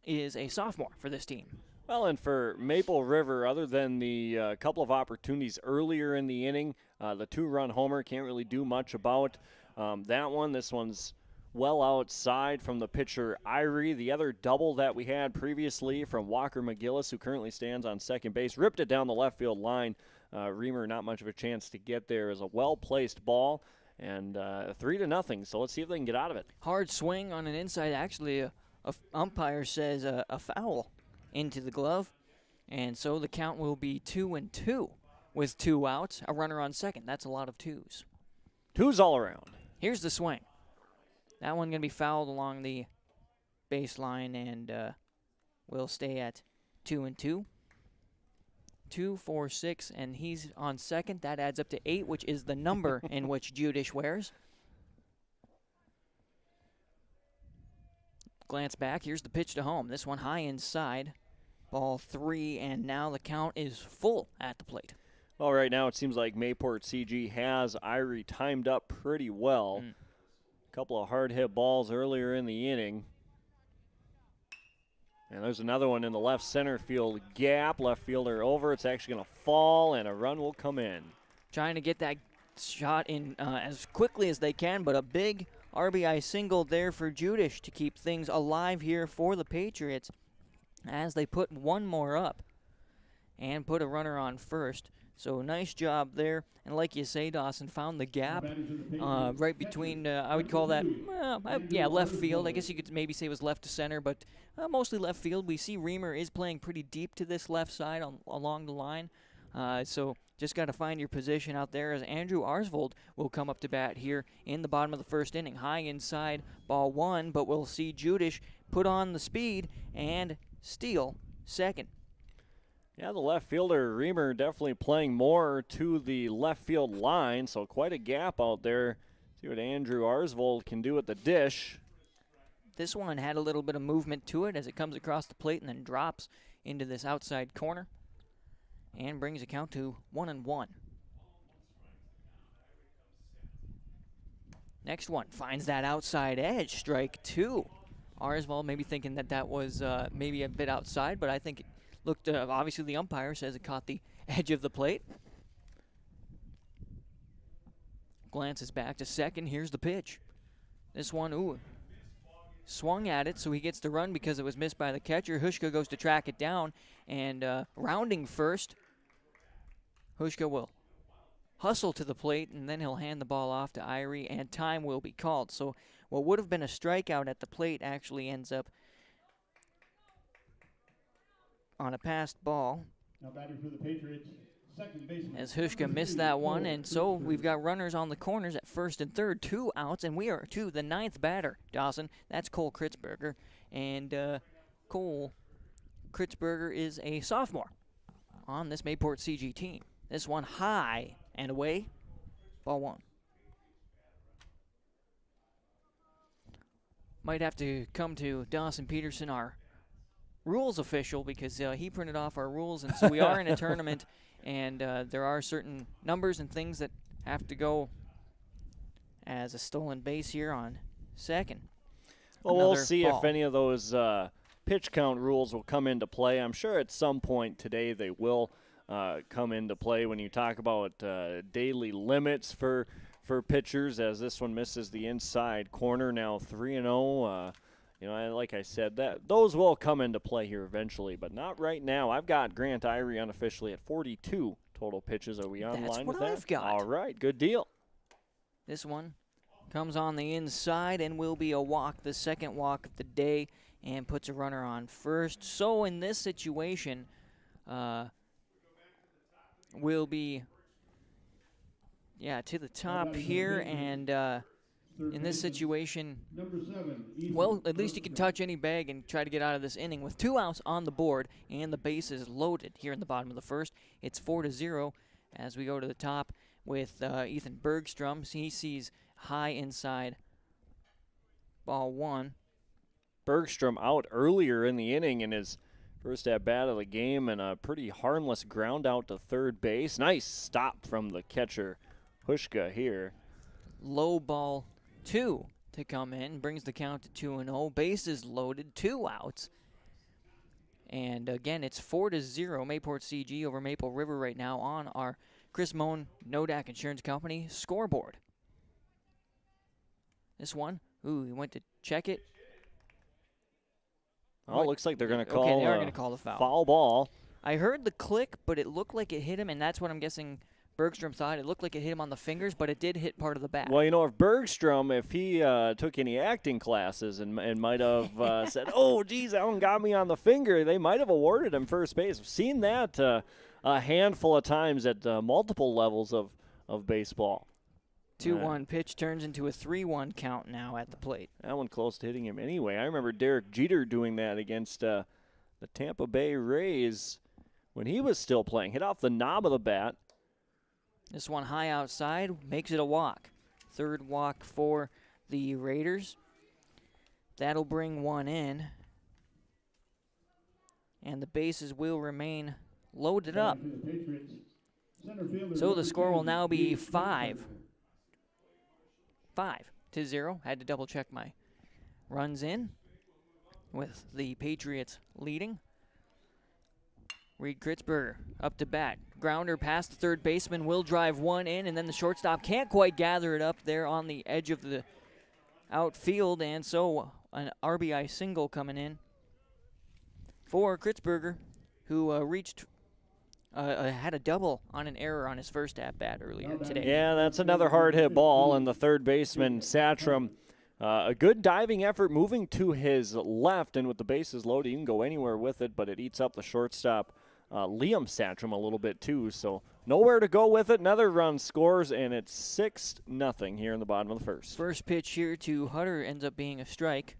is a sophomore for this team. Well, and for Maple River, other than the couple of opportunities earlier in the inning, the 2-run homer can't really do much about that one. This one's well outside from the pitcher Irie. The other double that we had previously from Walker McGillis, who currently stands on second base, ripped it down the left field line. Reamer not much of a chance to get there. Is a well-placed ball, and 3-0. So let's see if they can get out of it. Hard swing on an inside. Actually, a umpire says a foul into the glove, and so the count will be 2-2 with 2 outs, a runner on second. That's a lot of 2s. 2s all around. Here's the swing. That one going to be fouled along the baseline, and will stay at 2-2. 2, 4, 6, and he's on second. That adds up to 8, which is the number in which Judish wears. Glance back. Here's the pitch to home. This one high inside. Ball 3, and now the count is full at the plate. Well, right now it seems like Mayport CG has Irie timed up pretty well. A couple of hard hit balls earlier in the inning. And there's another one in the left center field gap. Left fielder over. It's actually going to fall, and a run will come in. Trying to get that shot in as quickly as they can, but a big RBI single there for Judish to keep things alive here for the Patriots as they put one more up and put a runner on first. So nice job there. And like you say, Dawson found the gap right between, I would call that, left field. I guess you could maybe say it was left to center, but mostly left field. We see Reamer is playing pretty deep to this left side along the line. So just got to find your position out there as Andrew Arsvold will come up to bat here in the bottom of the first inning. High inside, ball 1, but we'll see Judish put on the speed and steal second. Yeah, the left fielder, Reamer, definitely playing more to the left field line, so quite a gap out there. See what Andrew Arsvold can do at the dish. This one had a little bit of movement to it as it comes across the plate and then drops into this outside corner and brings the count to 1-1. Next one finds that outside edge, strike 2. Arsvold maybe thinking that was maybe a bit outside, but I think it looked, obviously the umpire says it caught the edge of the plate. Glances back to second. Here's the pitch. This one, swung at it, so he gets the run because it was missed by the catcher. Hushka goes to track it down, and rounding first, Hushka will hustle to the plate, and then he'll hand the ball off to Irie, and time will be called. So what would have been a strikeout at the plate actually ends up on a passed ball. Now batting for the Patriots, second baseman. As Hushka missed that one, and so we've got runners on the corners at first and third, 2 outs, and we are to the 9th batter, Dawson. That's Cole Kritzberger, and Cole Kritzberger is a sophomore on this Mayport CG team. This one high and away, ball 1. Might have to come to Dawson Peterson, our rules official, because he printed off our rules, and so we are in a tournament, and there are certain numbers and things that have to go as a stolen base here on second. Well, we'll see if any of those pitch count rules will come into play. I'm sure at some point today they will come into play when you talk about daily limits for pitchers, as this one misses the inside corner. Now 3-0. Like I said, those will come into play here eventually, but not right now. I've got Grant Irie unofficially at 42 total pitches. Are we online with that? That's what I've got. All right, good deal. This one comes on the inside and will be a walk, the second walk of the day, and puts a runner on first. So in this situation, will be, to the top here, and in this situation, well, at least you can touch any bag and try to get out of this inning with 2 outs on the board and the bases loaded here in the bottom of the first. It's 4-0 as we go to the top with Ethan Bergstrom. He sees high inside, ball 1. Bergstrom out earlier in the inning in his first at-bat of the game, and a pretty harmless ground out to third base. Nice stop from the catcher, Hushka here. Low ball 2 to come in, brings the count to 2-0. Bases loaded, 2 outs. And again, it's 4-0 Mayport CG over Maple River right now on our Chris Mohn Nodak Insurance Company scoreboard. This one, he went to check it. Oh, it looks like they're going to call. Okay, they are going to call the foul. Foul ball. I heard the click, but it looked like it hit him, and that's what I'm guessing Bergstrom thought. It looked like it hit him on the fingers, but it did hit part of the bat. Well, if Bergstrom, if he took any acting classes and might have said, "Oh, geez, that one got me on the finger," they might have awarded him first base. I've seen that a handful of times at multiple levels of baseball. 2-1 pitch turns into a 3-1 count now at the plate. That one close to hitting him anyway. I remember Derek Jeter doing that against the Tampa Bay Rays when he was still playing. Hit off the knob of the bat. This one high outside makes it a walk. Third walk for the Raiders. That'll bring one in. and the bases will remain loaded up. So the score will now be 5-0. Had to double check my runs in with the Patriots leading. Reed Kritzberger up to bat. Grounder past the third baseman, will drive one in, and then the shortstop can't quite gather it up there on the edge of the outfield, and so an RBI single coming in for Kritzberger, who had a double on an error on his first at-bat earlier today. Yeah, that's another hard-hit ball, and the third baseman, Satcham, a good diving effort moving to his left, and with the bases loaded, you can go anywhere with it, but it eats up the shortstop, Liam Satcham, a little bit too, so nowhere to go with it. Another run scores, and it's 6-0 here in the bottom of the first. First pitch here to Hutter ends up being a strike.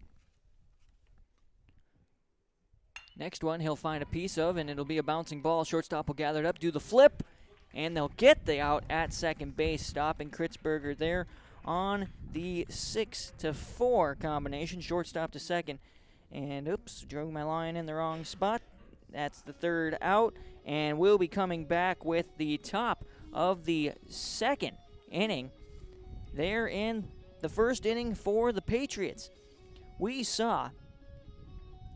Next one he'll find a piece of, and it'll be a bouncing ball. Shortstop will gather it up, do the flip, and they'll get the out at second base, stopping Kritzberger there on the 6-4 combination. Shortstop to second, and oops, drew my line in the wrong spot. That's the third out, and we'll be coming back with the top of the second inning. There in the first inning for the Patriots, we saw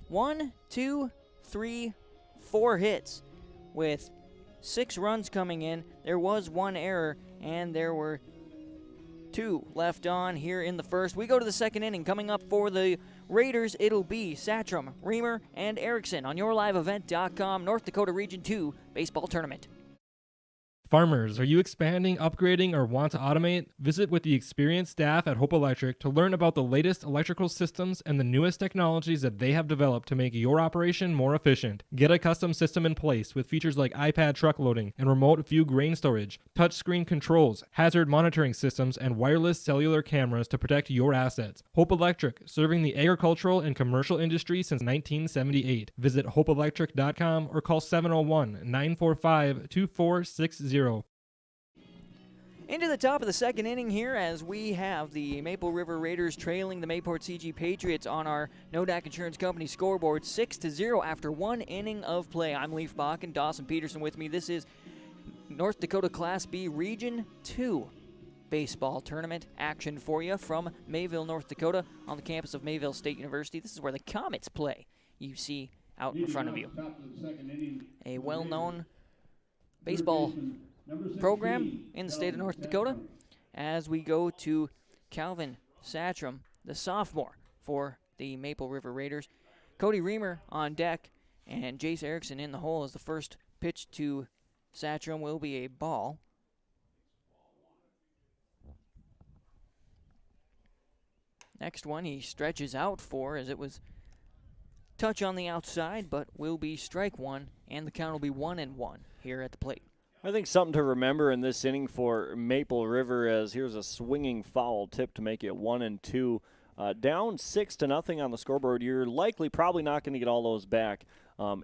1, 2, 3, 4 hits with 6 runs coming in. There was 1 error, and there were 2 left on here in the first. We go to the second inning. Coming up for the Raiders, it'll be Satcham, Reamer, and Erickson on yourliveevent.com North Dakota Region 2 Baseball Tournament. Farmers, are you expanding, upgrading, or want to automate? Visit with the experienced staff at Hope Electric to learn about the latest electrical systems and the newest technologies that they have developed to make your operation more efficient. Get a custom system in place with features like iPad truck loading and remote view grain storage, touchscreen controls, hazard monitoring systems, and wireless cellular cameras to protect your assets. Hope Electric, serving the agricultural and commercial industry since 1978. Visit hopeelectric.com or call 701-945-2460. Into the top of the second inning here as we have the Maple River Raiders trailing the Mayport CG Patriots on our Nodak Insurance Company scoreboard 6-0 after 1 inning of play. I'm Leaf Bach and Dawson Peterson with me. This is North Dakota Class B Region 2 baseball tournament action for you from Mayville, North Dakota on the campus of Mayville State University. This is where the Comets play, you see out in front of you. A well-known baseball program in the state of North Dakota as we go to Calvin Satcham, the sophomore for the Maple River Raiders. Cody Reamer on deck and Jace Erickson in the hole as the first pitch to Satcham will be a ball. Next one he stretches out for as it was touch on the outside, but will be strike one, and the count will be 1-1 here at the plate. I think something to remember in this inning for Maple River as here's a swinging foul tip to make it 1-2. Down 6-0 on the scoreboard. You're likely probably not going to get all those back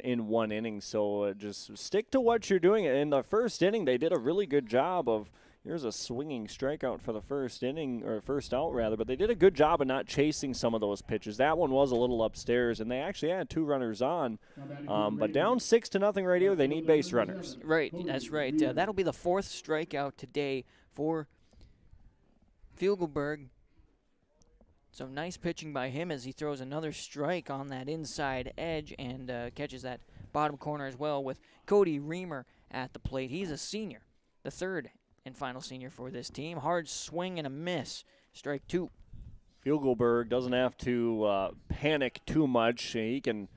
in 1 inning. So just stick to what you're doing. In the first inning, they did a really good job of, here's a swinging strikeout for the first inning, or first out rather, but they did a good job of not chasing some of those pitches. That one was a little upstairs, and they actually had 2 runners on. But down 6-0 right here, they need base runners. Right, that's right. That'll be the 4th strikeout today for Fugleberg. So nice pitching by him as he throws another strike on that inside edge and catches that bottom corner as well with Cody Reamer at the plate. He's a senior, the 3rd and final senior for this team. Hard swing and a miss. Strike 2. Fugleberg doesn't have to panic too much. He can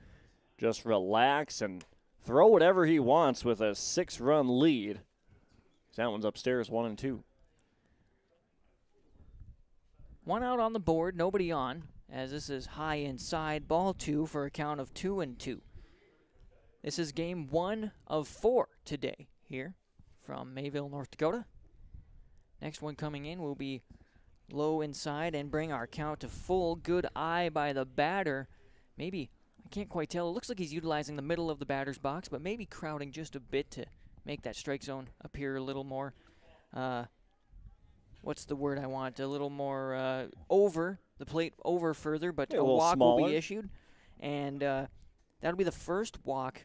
just relax and throw whatever he wants with a 6-run lead. That one's upstairs, 1-2. 1 out on the board, nobody on, as this is high inside, ball 2 for a count of 2-2. This is game 1 of 4 today here from Mayville, North Dakota. Next one coming in will be low inside and bring our count to full. Good eye by the batter. Maybe, I can't quite tell. It looks like he's utilizing the middle of the batter's box, but maybe crowding just a bit to make that strike zone appear a little more, what's the word I want? A little more over, the plate over further, but a walk will be issued. And That'll be the first walk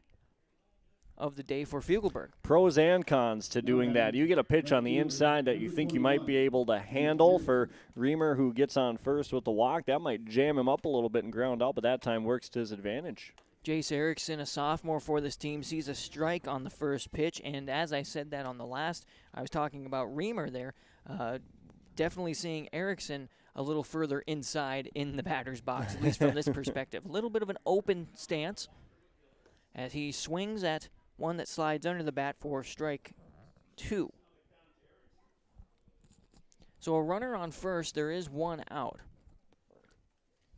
of the day for Fugelberg. Pros and cons to doing that. You get a pitch on the inside that you think you might be able to handle. For Reamer, who gets on first with the walk, that might jam him up a little bit and ground out, but that time works to his advantage. Jace Erickson, a sophomore for this team, sees a strike on the first pitch, and as I said that on the last, I was talking about Reamer there, definitely seeing Erickson a little further inside in the batter's box, at least from this perspective. A little bit of an open stance as he swings at one that slides under the bat for strike 2. So a runner on first, there is one out.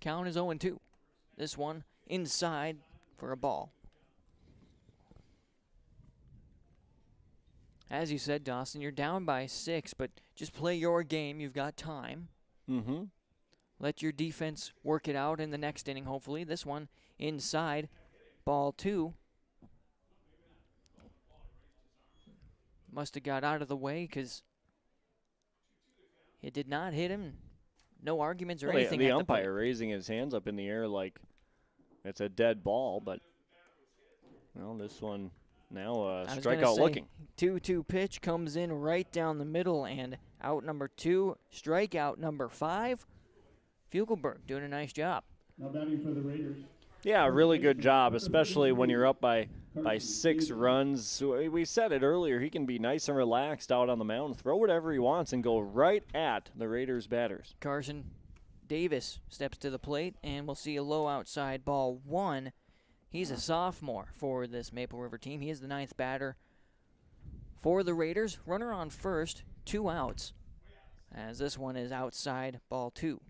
Count is 0-2. This one inside for a ball. As you said, Dawson, you're down by 6, but just play your game. You've got time. Mm-hmm. Let your defense work it out in the next inning, hopefully. This one inside, ball 2. Must have got out of the way because it did not hit him. No arguments or anything. The umpire raising his hands up in the air like it's a dead ball, but well, this one now strikeout looking. 2-2 pitch comes in right down the middle, and out number 2, strikeout number 5. Fugelberg doing a nice job. Now batting for the Raiders. Yeah, really good job, especially when you're up by 6 runs. We said it earlier, he can be nice and relaxed out on the mound, throw whatever he wants, and go right at the Raiders batters. Carson Davis steps to the plate, and we'll see a low outside ball 1. He's a sophomore for this Maple River team. He is the 9th batter for the Raiders. Runner on first, 2 outs, as this one is outside ball 2.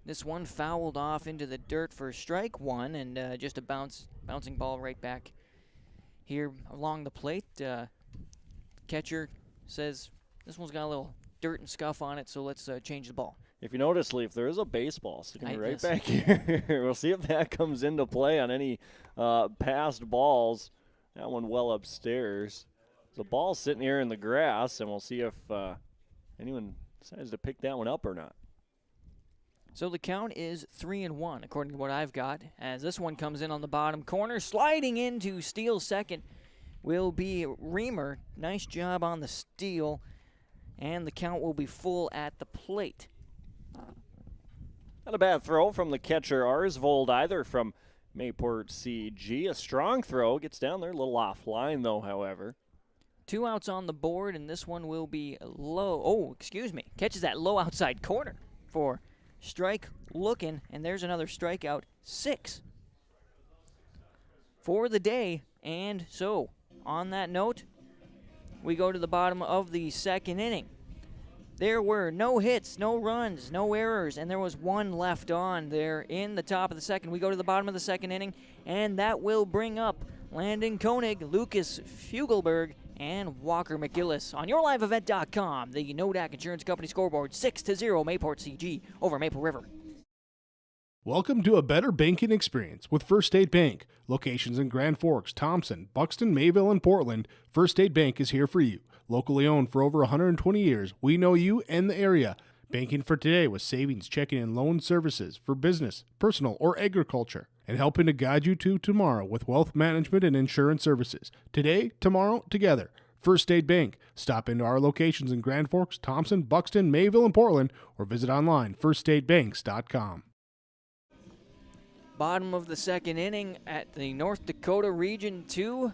This one fouled off into the dirt for strike 1, and just a bouncing ball right back here along the plate. Catcher says this one's got a little dirt and scuff on it, so let's change the ball. If you notice, Leaf, there is a baseball sitting right back here. We'll see if that comes into play on any passed balls. That one well upstairs. The ball's sitting here in the grass, and we'll see if anyone decides to pick that one up or not. So the count is 3-1, according to what I've got, as this one comes in on the bottom corner. Sliding in to steal second will be Reamer. Nice job on the steal, and the count will be full at the plate. Not a bad throw from the catcher, Arsvold, either from Mayport CG. A strong throw, gets down there, a little offline though, however. 2 outs on the board, and this one will be low. Oh, excuse me. Catches that low outside corner for strike looking, and there's another strikeout, 6 for the day. And so, on that note, we go to the bottom of the second inning. There were no hits, no runs, no errors, and there was 1 left on there in the top of the second. We go to the bottom of the second inning, and that will bring up Landon Koenig, Lucas Fugelberg, and Walker McGillis on YourLiveEvent.com. The Nodak Insurance Company scoreboard, 6-0 Mayport CG over Maple River. Welcome to a better banking experience with First State Bank. Locations in Grand Forks, Thompson, Buxton, Mayville, and Portland, First State Bank is here for you. Locally owned for over 120 years, we know you and the area. Banking for today with savings, checking, and loan services for business, personal, or agriculture. And helping to guide you to tomorrow with wealth management and insurance services. Today, tomorrow, together. First State Bank. Stop into our locations in Grand Forks, Thompson, Buxton, Mayville, and Portland, or visit online, firststatebanks.com. Bottom of the second inning at the North Dakota Region 2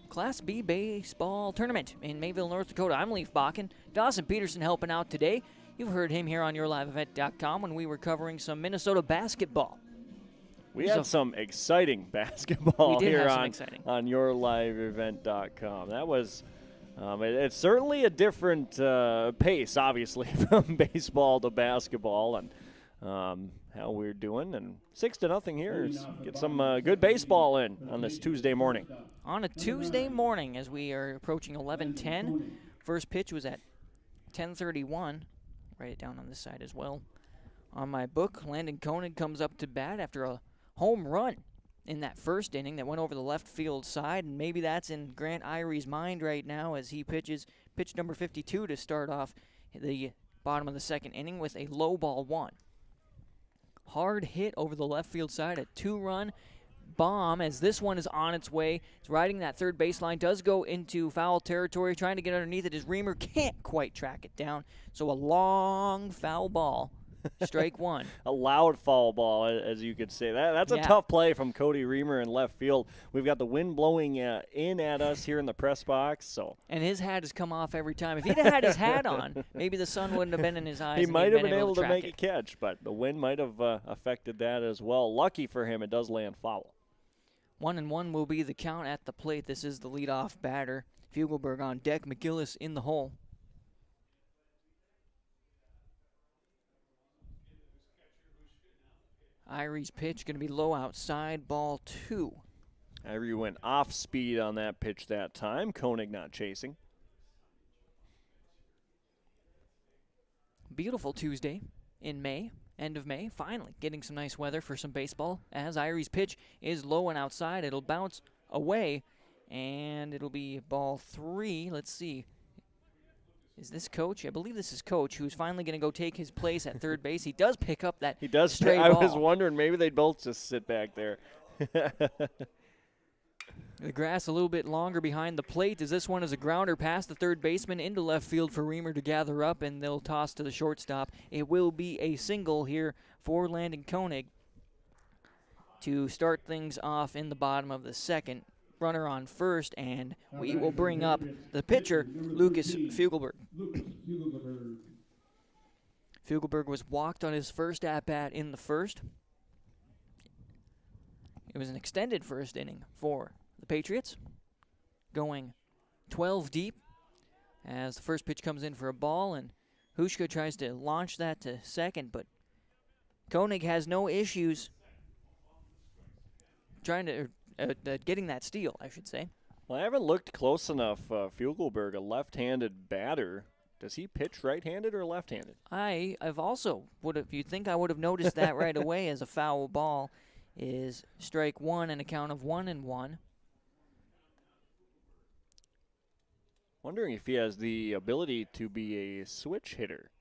Class B baseball tournament in Mayville, North Dakota. I'm Leaf Bakken. Dawson Peterson helping out today. You've heard him here on YourLiveEvent.com when we were covering some Minnesota basketball. We had some exciting basketball here on YourLiveEvent.com. That was, it's certainly a different pace, obviously, from baseball to basketball, and how we're doing. And 6-0 here. Get some good baseball in on this Tuesday morning. On a Tuesday morning, as we are approaching 11:10, first pitch was at 10:31. Write it down on this side as well. On my book, Landon Koenig comes up to bat after a home run in that first inning that went over the left field side, and maybe that's in Grant Irie's mind right now as he pitches pitch number 52 to start off the bottom of the second inning with a low ball 1. Hard hit over the left field side, a 2-run bomb as this one is on its way. It's riding that third baseline, does go into foul territory, trying to get underneath it as Reamer can't quite track it down. So a long foul ball. Strike 1. A loud foul ball, as you could say. That's a tough play from Cody Reamer in left field. We've got the wind blowing in at us here in the press box. And his hat has come off every time. If he'd have had his hat on, maybe the sun wouldn't have been in his eyes. He might have been able to make it. a catch, but the wind might have affected that as well. Lucky for him, it does land foul. 1-1 will be the count at the plate. This is the leadoff batter. Fugelberg on deck, McGillis in the hole. Irie's pitch going to be low outside, ball 2. Irie went off speed on that pitch that time. Koenig not chasing. Beautiful Tuesday in May, end of May. Finally getting some nice weather for some baseball. As Irie's pitch is low and outside, it'll bounce away, and it'll be ball 3. Let's see. Is this Coach? I believe this is Coach, who's finally going to go take his place at third base. He does pick up that stray ball. I was wondering, maybe they'd both just sit back there. The grass a little bit longer behind the plate as this one is a grounder past the third baseman into left field for Reamer to gather up, and they'll toss to the shortstop. It will be a single here for Landon Koenig to start things off in the bottom of the second. Runner on first, and we will bring up the pitcher, Lucas Fugelberg. Fugelberg was walked on his first at-bat in the first. It was an extended first inning for the Patriots, going 12 deep as the first pitch comes in for a ball, and Hushka tries to launch that to second, but Koenig has no issues trying to getting that steal, I should say. Well, I haven't looked close enough. Fugelberg, a left-handed batter. Does he pitch right-handed or left-handed? I've also you'd think I would have noticed that right away as a foul ball is strike 1 and a count of 1-1. Wondering if he has the ability to be a switch hitter.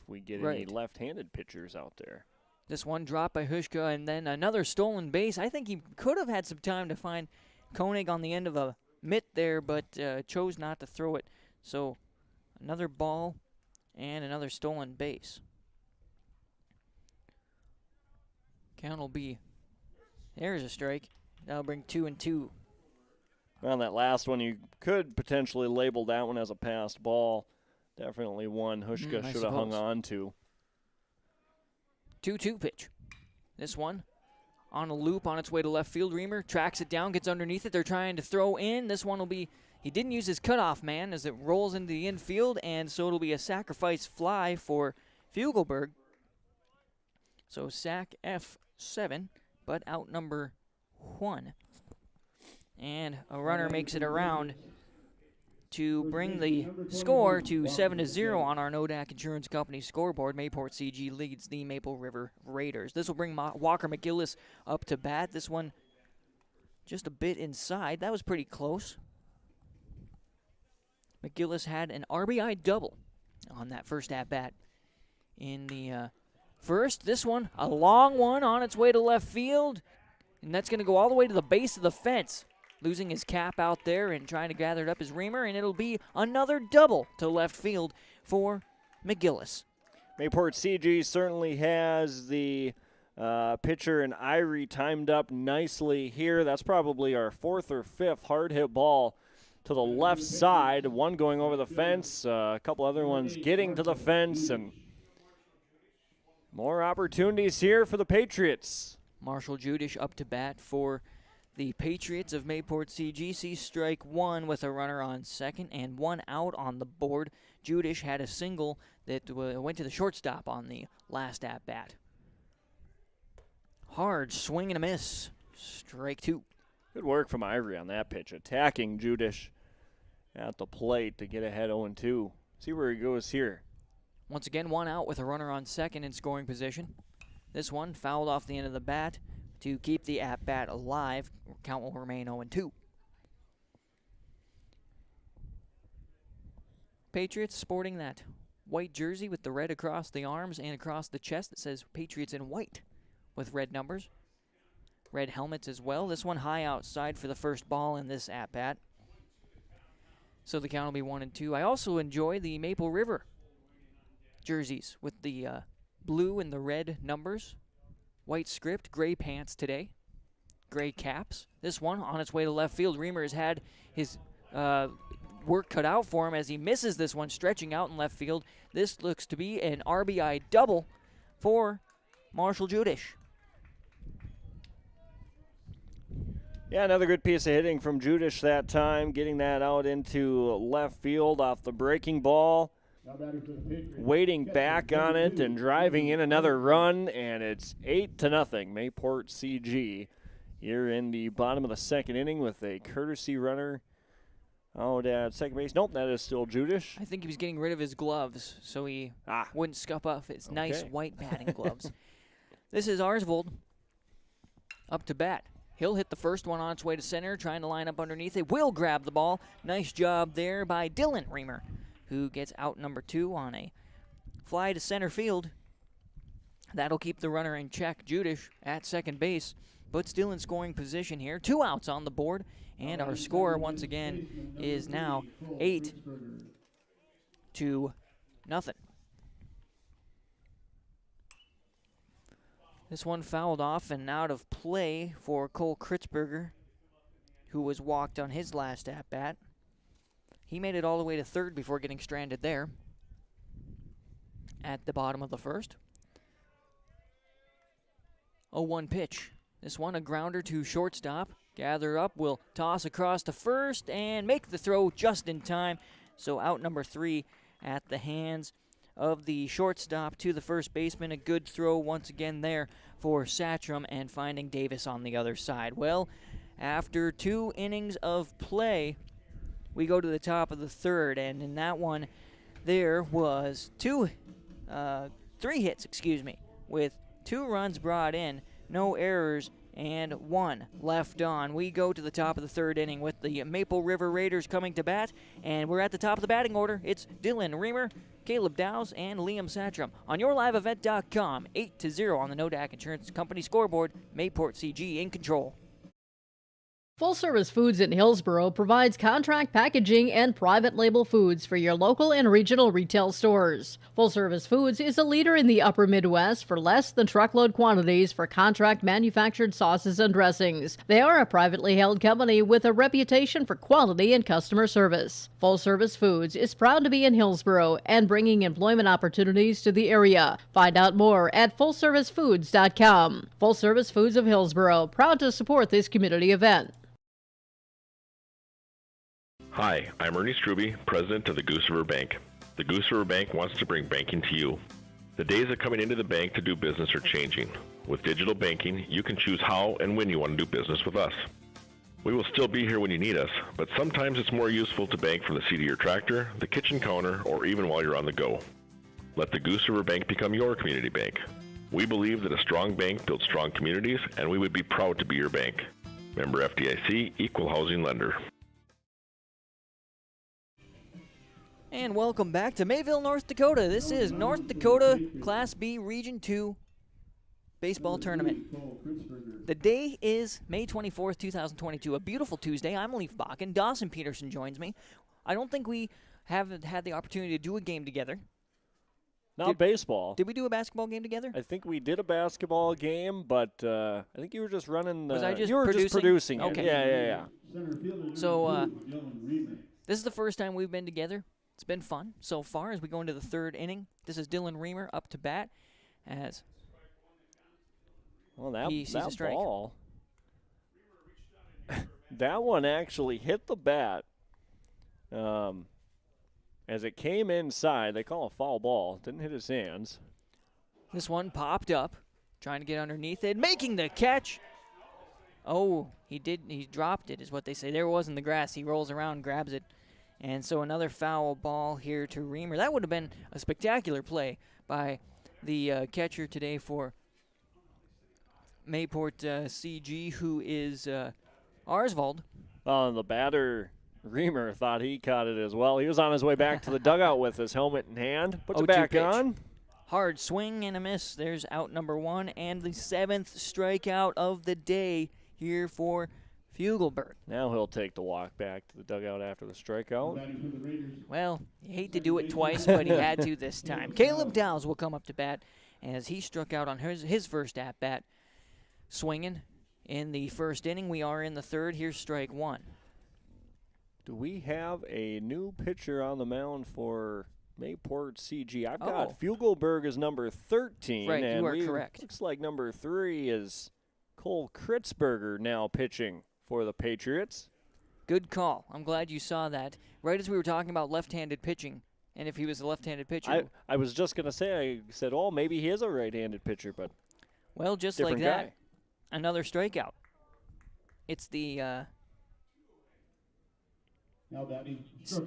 If we get any left-handed pitchers out there. This one dropped by Hushka, and then another stolen base. I think he could have had some time to find Koenig on the end of a mitt there, but chose not to throw it. So another ball and another stolen base. Count will be, there's a strike. That'll bring 2-2. On that last one, you could potentially label that one as a passed ball. Definitely one Hushka should have hung on to. 2-2 pitch. This one on a loop on its way to left field. Reamer tracks it down, gets underneath it. They're trying to throw in. This one will be, he didn't use his cutoff man as it rolls into the infield, and so it'll be a sacrifice fly for Fugelberg. So sack F7, but out number 1. And a runner makes it around to bring the score to 7-0 on our Nodak Insurance Company scoreboard. Mayport CG leads the Maple River Raiders. This will bring Walker McGillis up to bat. This one just a bit inside. That was pretty close. McGillis had an RBI double on that first at-bat in the first. This one, a long one on its way to left field, and that's going to go all the way to the base of the fence. Losing his cap out there and trying to gather it up as Reamer, and it'll be another double to left field for McGillis. Mayport CG certainly has the pitcher and Irie timed up nicely here. That's probably our 4th or 5th hard hit ball to the left side. One going over the fence, a couple other ones getting to the fence, and more opportunities here for the Patriots. Marshall Judish up to bat for the Patriots of Mayport CG. See strike 1 with a runner on second and 1 out on the board. Judish had a single that went to the shortstop on the last at-bat. Hard swing and a miss. Strike 2. Good work from Irie on that pitch, attacking Judish at the plate to get ahead 0-2. See where he goes here. Once again, 1 out with a runner on second in scoring position. This one fouled off the end of the bat to keep the at-bat alive. Count will remain 0-2. Patriots sporting that white jersey with the red across the arms and across the chest that says Patriots in white with red numbers. Red helmets as well. This one high outside for the first ball in this at-bat. So the count will be 1-2. I also enjoy the Maple River jerseys with the blue and the red numbers. White script, gray pants today. Gray caps. This one on its way to left field. Reamer has had his work cut out for him as he misses this one, stretching out in left field. This looks to be an RBI double for Marshall Judish. Yeah, another good piece of hitting from Judish that time, getting that out into left field off the breaking ball. Waiting back on it and driving in another run, and it's 8-0. Mayport CG here in the bottom of the second inning with a courtesy runner out at second base. Nope, that is still Judish. I think he was getting rid of his gloves so he wouldn't scuff up his nice white batting gloves. This is Arsvold up to bat. He'll hit the first one on its way to center, trying to line up underneath it. Will grab the ball. Nice job there by Dylan Reamer, who gets out number 2 on a fly to center field. That'll keep the runner in check. Judish at second base, but still in scoring position here. 2 outs on the board, and our score once again is now 8-0. This one fouled off and out of play for Cole Kritzberger, who was walked on his last at-bat. He made it all the way to third before getting stranded there at the bottom of the first. 0-1 pitch. This one a grounder to shortstop. Gather up, will toss across to first and make the throw just in time. So out number 3 at the hands of the shortstop to the first baseman. A good throw once again there for Satcham and finding Davis on the other side. Well, after 2 innings of play, we go to the top of the third, and in that one, there was 3 hits, with 2 runs brought in, no errors, and 1 left on. We go to the top of the third inning with the Maple River Raiders coming to bat, and we're at the top of the batting order. It's Dylan Reamer, Caleb Dowse, and Liam Satcham. On yourliveevent.com, 8-0 on the Nodak Insurance Company scoreboard. Mayport CG in control. Full Service Foods in Hillsboro provides contract packaging and private label foods for your local and regional retail stores. Full Service Foods is a leader in the upper Midwest for less than truckload quantities for contract manufactured sauces and dressings. They are a privately held company with a reputation for quality and customer service. Full Service Foods is proud to be in Hillsboro and bringing employment opportunities to the area. Find out more at fullservicefoods.com. Full Service Foods of Hillsboro, proud to support this community event. Hi, I'm Ernie Struby, president of the Goose River Bank. The Goose River Bank wants to bring banking to you. The days of coming into the bank to do business are changing. With digital banking, you can choose how and when you want to do business with us. We will still be here when you need us, but sometimes it's more useful to bank from the seat of your tractor, the kitchen counter, or even while you're on the go. Let the Goose River Bank become your community bank. We believe that a strong bank builds strong communities, and we would be proud to be your bank. Member FDIC, Equal Housing Lender. And welcome back to Mayville, North Dakota. This is North Dakota Class B Region 2 baseball tournament. The day is May 24th, 2022, a beautiful Tuesday. I'm Leaf Bakken. Dawson Peterson joins me. I don't think we haven't had the opportunity to do a game together. Not baseball. Did we do a basketball game together? I think we did a basketball game, but I think you were just running. Was I just you were producing? just producing it. Okay. Yeah. So this is the first time we've been together. It's been fun so far as we go into the third inning. This is Dylan Reamer up to bat as he sees a strike. Ball, that one actually hit the bat as it came inside. They call a foul ball. Didn't hit his hands. This one popped up, trying to get underneath it, making the catch. Oh, he dropped it is what they say. There it was in the grass. He rolls around, grabs it. And so another foul ball here to Reamer. That would have been a spectacular play by the catcher today for Mayport CG, who is Arsvold. The batter Reamer thought he caught it as well. He was on his way back to the dugout with his helmet in hand. Puts it 0-2 back pitch. on. Hard swing and a miss. There's out number 1 and the 7th strikeout of the day here for Fugelberg. Now he'll take the walk back to the dugout after the strikeout. Well, you hate to do it twice, but he had to this time. Caleb Dowse will come up to bat as he struck out on his first at-bat, swinging in the first inning. We are in the third. Here's strike 1. Do we have a new pitcher on the mound for Mayport CG? I've got Fugelberg as number 13. Right, and you are correct. Looks like number 3 is Cole Kritzberger now pitching for the Patriots. Good call. I'm glad you saw that. Right as we were talking about left-handed pitching, and if he was a left-handed pitcher. I was just going to say, I said, oh, maybe he is a right-handed pitcher, but well, just like that, another strikeout. It's the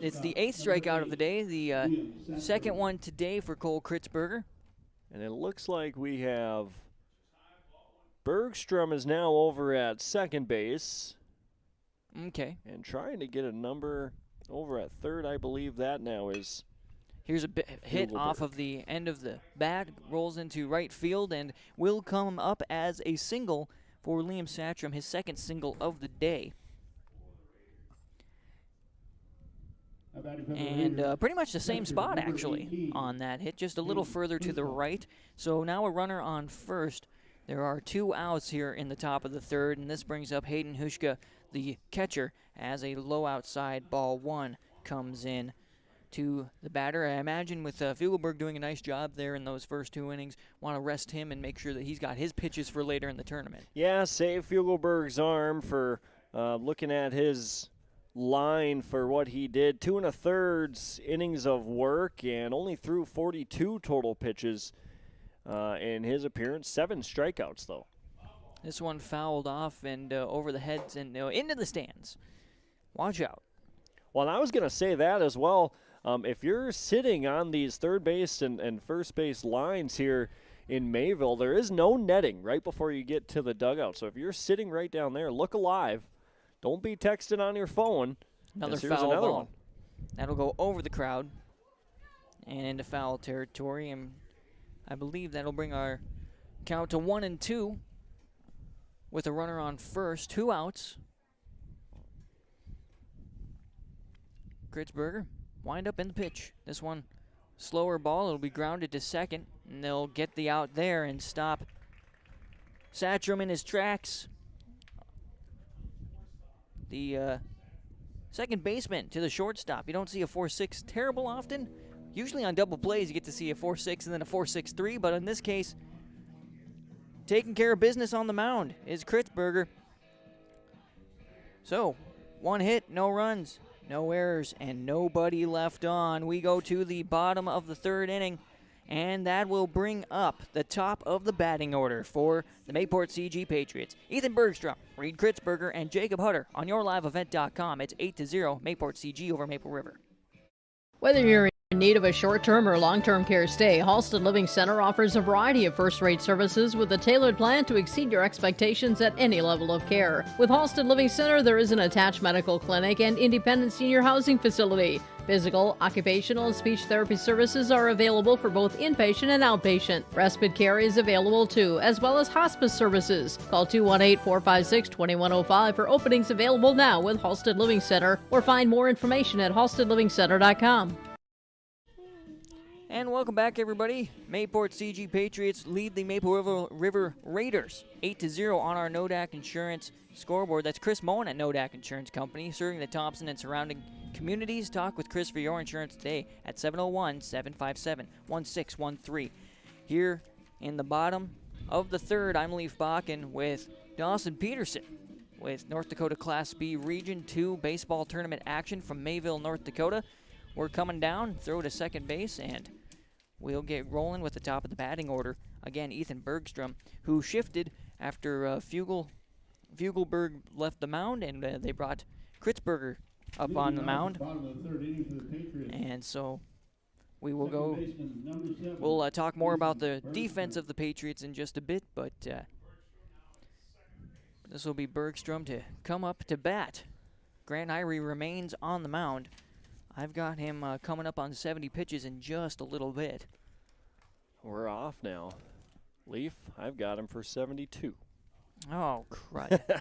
it's the 8th strikeout of the day, the second one today for Cole Kritzberger. And it looks like we have Bergstrom is now over at second base. Okay. And trying to get a number over at third. I believe that now is. Here's a hit off of the end of the bat, rolls into right field, and will come up as a single for Liam Satcham, his second single of the day. And pretty much the same spot, actually, on that hit, just a little further to the right. So now a runner on first. There are 2 outs here in the top of the third, and this brings up Hayden Hushka, the catcher, as a low outside ball 1 comes in to the batter. I imagine with Fugelberg doing a nice job there in those first 2 innings, want to rest him and make sure that he's got his pitches for later in the tournament. Yeah, save Fugelberg's arm for looking at his line for what he did. 2 1/3 innings of work and only threw 42 total pitches in his appearance. 7 strikeouts, though. This one fouled off and over the heads and into the stands. Watch out. Well, and I was going to say that as well. If you're sitting on these third base and first base lines here in Mayville, there is no netting right before you get to the dugout. So if you're sitting right down there, look alive. Don't be texting on your phone. Another Here's foul another ball. one. That'll go over the crowd and into foul territory. And I believe that'll bring our count to 1-2 with a runner on first. 2 outs. Kritzberger wind up in the pitch. This one, slower ball. It'll be grounded to second, and they'll get the out there and stop Satcham in his tracks. The second baseman to the shortstop. You don't see a 4-6 terrible often. Usually on double plays you get to see a 4-6 and then a 4-6-3, but in this case, taking care of business on the mound is Kritzberger. So, 1 hit, no runs, no errors, and nobody left on. We go to the bottom of the third inning, and that will bring up the top of the batting order for the Mayport CG Patriots. Ethan Bergstrom, Reed Kritzberger, and Jacob Hutter on yourliveevent.com. It's 8-0 Mayport CG over Maple River. Whether you're in need of a short-term or long-term care stay, Halsted Living Center offers a variety of first-rate services with a tailored plan to exceed your expectations at any level of care. With Halsted Living Center, there is an attached medical clinic and independent senior housing facility. Physical, occupational, and speech therapy services are available for both inpatient and outpatient. Respite care is available too, as well as hospice services. Call 218-456-2105 for openings available now with Halsted Living Center, or find more information at halstedlivingcenter.com. And welcome back, everybody. Mayport CG Patriots lead the Maple River Raiders 8-0 on our Nodak Insurance scoreboard. That's Chris Moen at Nodak Insurance Company, serving the Thompson and surrounding communities. Talk with Chris for your insurance today at 701-757-1613. Here in the bottom of the third, I'm Leaf Bakken with Dawson Peterson with North Dakota Class B Region 2 baseball tournament action from Mayville, North Dakota. We're coming down, throw to second base, and we'll get rolling with the top of the batting order. Again, Ethan Bergstrom, who shifted after Fugelberg left the mound, and they brought Kritzberger up on the mound. And so we will go. We'll talk more about the defense of the Patriots in just a bit, but this will be Bergstrom to come up to bat. Grant Irie remains on the mound. I've got him coming up on 70 pitches in just a little bit. We're off now. Leaf, I've got him for 72. Oh, crud.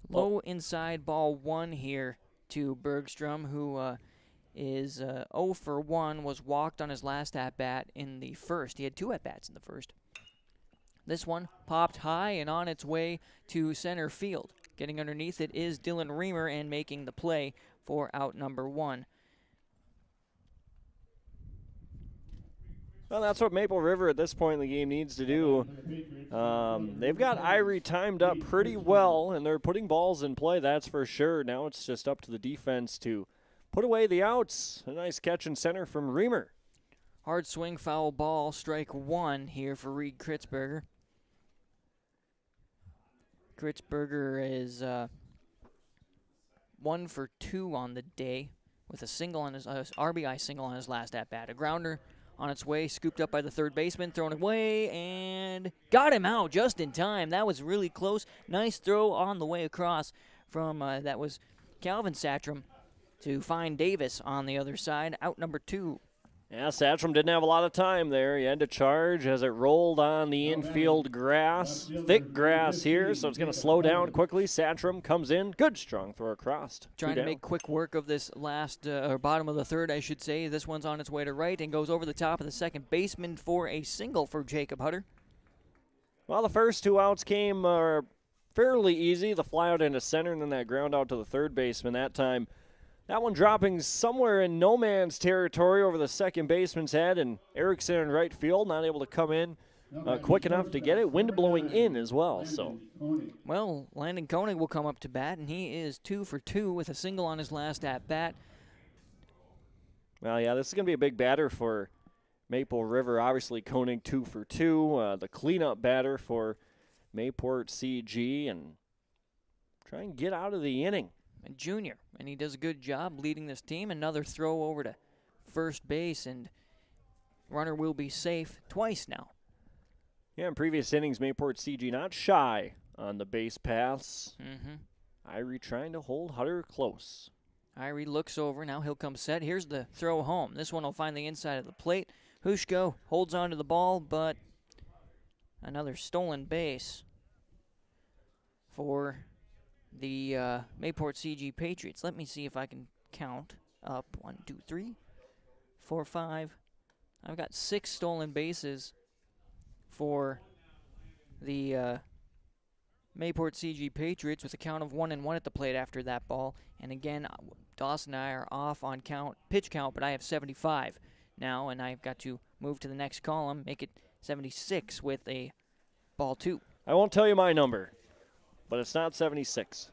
Low inside ball 1 here to Bergstrom, who is 0 for 1, was walked on his last at-bat in the first. He had 2 at-bats in the first. This one popped high and on its way to center field. Getting underneath it is Dylan Reamer and making the play for out number 1. Well, that's what Maple River at this point in the game needs to do. They've got Irie timed up pretty well, and they're putting balls in play, that's for sure. Now it's just up to the defense to put away the outs. A nice catch in center from Reamer. Hard swing, foul ball, strike 1 here for Reed Kritzberger. Kritzberger is 1 for 2 on the day with a single on his RBI single on his last at-bat. A grounder on its way, scooped up by the third baseman, thrown away, and got him out just in time. That was really close. Nice throw on the way across from, that was Calvin Satcham to find Davis on the other side. Out number 2. Yeah, Satcham didn't have a lot of time there. He had to charge as it rolled on the infield grass. Thick grass here, so it's going to slow down quickly. Satcham comes in. Good strong throw across. Trying to make quick work of this last, or bottom of the third, I should say. This one's on its way to right and goes over the top of the second baseman for a single for Jacob Hutter. Well, the first 2 outs came fairly easy. The fly out into center and then that ground out to the third baseman that time. That one dropping somewhere in no man's territory over the second baseman's head, and Erickson in right field not able to come in quick enough to get it. Wind blowing in as well. So, well, Landon Koenig will come up to bat, and he is 2 for 2 with a single on his last at-bat. Well, yeah, this is going to be a big batter for Maple River. Obviously, Koenig 2 for 2. The cleanup batter for Mayport CG, and try and get out of the inning. A junior, and he does a good job leading this team. Another throw over to first base, and runner will be safe twice now. Yeah, in previous innings, Mayport CG not shy on the base paths. Irie trying to hold Hutter close. Irie looks over. Now he'll come set. Here's the throw home. This one will find the inside of the plate. Hushko holds on to the ball, but another stolen base for the Mayport CG Patriots. Let me see if I can count up. 1, 2, 3, 4, 5. I've got 6 stolen bases for the Mayport CG Patriots with a count of 1-1 at the plate after that ball. And again, Dawson and I are off on pitch count, but I have 75 now, and I've got to move to the next column, make it 76 with a ball 2. I won't tell you my number, but it's not 76.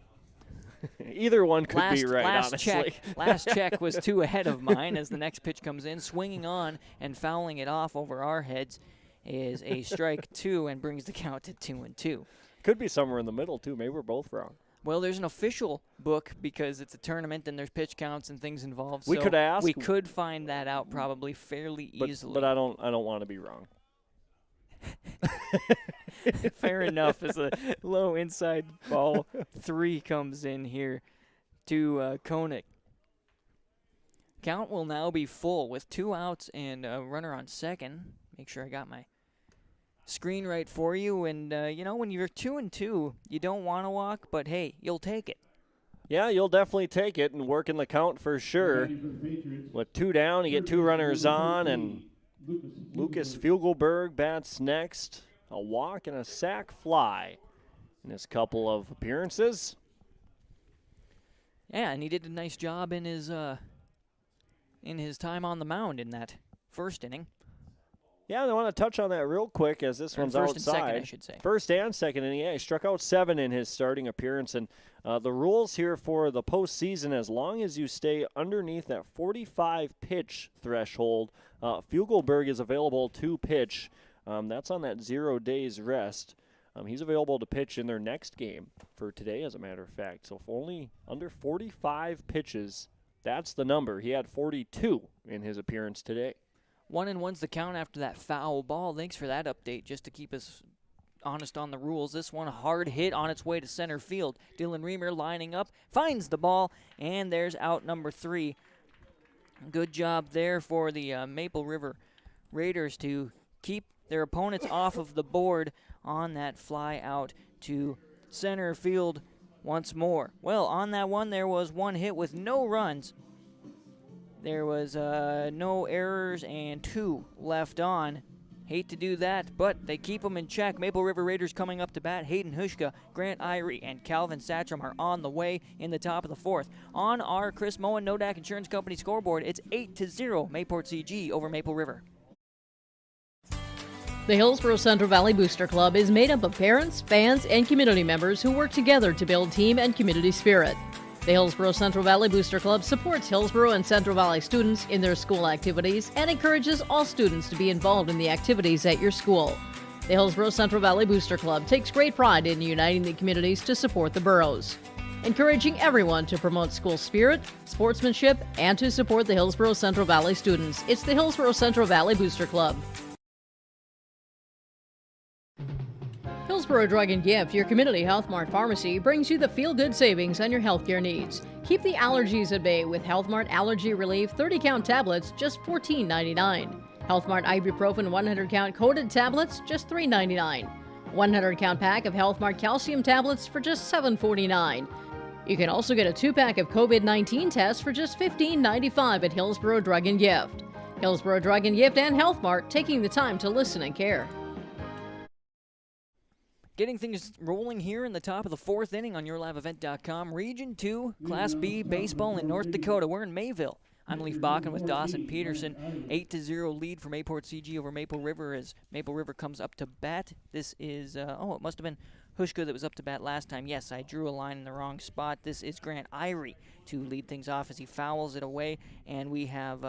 Either one could be right, honestly. Last check was 2 ahead of mine as the next pitch comes in. Swinging on and fouling it off over our heads is a strike 2 and brings the count to 2-2. Could be somewhere in the middle, too. Maybe we're both wrong. Well, there's an official book because it's a tournament and there's pitch counts and things involved. We could ask. We could find that out probably fairly easily. But I don't want to be wrong. Fair enough. As a low inside ball 3 comes in here to Koenig. Count will now be full with 2 outs and a runner on second. Make sure I got my screen right for you. And, you know, when you're 2-2, you don't want to walk, but, hey, you'll take it. Yeah, you'll definitely take it and work in the count for sure. With 2 down, you get 2 runners on, and Lucas Fugelberg bats next. A walk and a sac fly in his couple of appearances. Yeah, and he did a nice job in his time on the mound in that first inning. Yeah, I want to touch on that real quick as this one's first outside. And second, I should say. First and second inning. Yeah, he struck out 7 in his starting appearance. And the rules here for the postseason, as long as you stay underneath that 45-pitch threshold, Fugelberg is available to pitch. That's on that 0 days rest. He's available to pitch in their next game for today, as a matter of fact. So if only under 45 pitches, that's the number. He had 42 in his appearance today. 1-1's the count after that foul ball. Thanks for that update, just to keep us honest on the rules. This one hard hit on its way to center field. Dylan Reamer lining up, finds the ball, and there's out number 3. Good job there for the Maple River Raiders to keep their opponents off of the board on that fly out to center field once more. Well, on that one, there was one hit with no runs. There was no errors and 2 left on. Hate to do that, but they keep them in check. Maple River Raiders coming up to bat. Hayden Hushka, Grant Irie, and Calvin Satcham are on the way in the top of the 4th. On our Chris Moen Nodak Insurance Company scoreboard, it's 8-0 Mayport CG over Maple River. The Hillsborough Central Valley Booster Club is made up of parents, fans, and community members who work together to build team and community spirit. The Hillsborough Central Valley Booster Club supports Hillsborough and Central Valley students in their school activities and encourages all students to be involved in the activities at your school. The Hillsborough Central Valley Booster Club takes great pride in uniting the communities to support the boroughs, encouraging everyone to promote school spirit, sportsmanship, and to support the Hillsborough Central Valley students. It's the Hillsborough Central Valley Booster Club. Hillsborough Drug and Gift, your community Health Mart pharmacy, brings you the feel-good savings on your healthcare needs. Keep the allergies at bay with Health Mart Allergy Relief 30-count tablets, just $14.99. Health Mart Ibuprofen 100-count coated tablets, just $3.99. 100-count pack of Health Mart calcium tablets for just $7.49. You can also get a 2-pack of COVID-19 tests for just $15.95 at Hillsborough Drug and Gift. Hillsborough Drug and Gift and Health Mart, taking the time to listen and care. Getting things rolling here in the top of the 4th inning on YourLiveEvent.com. Region 2, Class B baseball in North Dakota. We're in Mayville. I'm Leaf Bakken with Dawson Peterson. 8-0 lead for Mayport CG over Maple River as Maple River comes up to bat. This is, it must have been Hushka that was up to bat last time. Yes, I drew a line in the wrong spot. This is Grant Irie to lead things off as he fouls it away. And we have,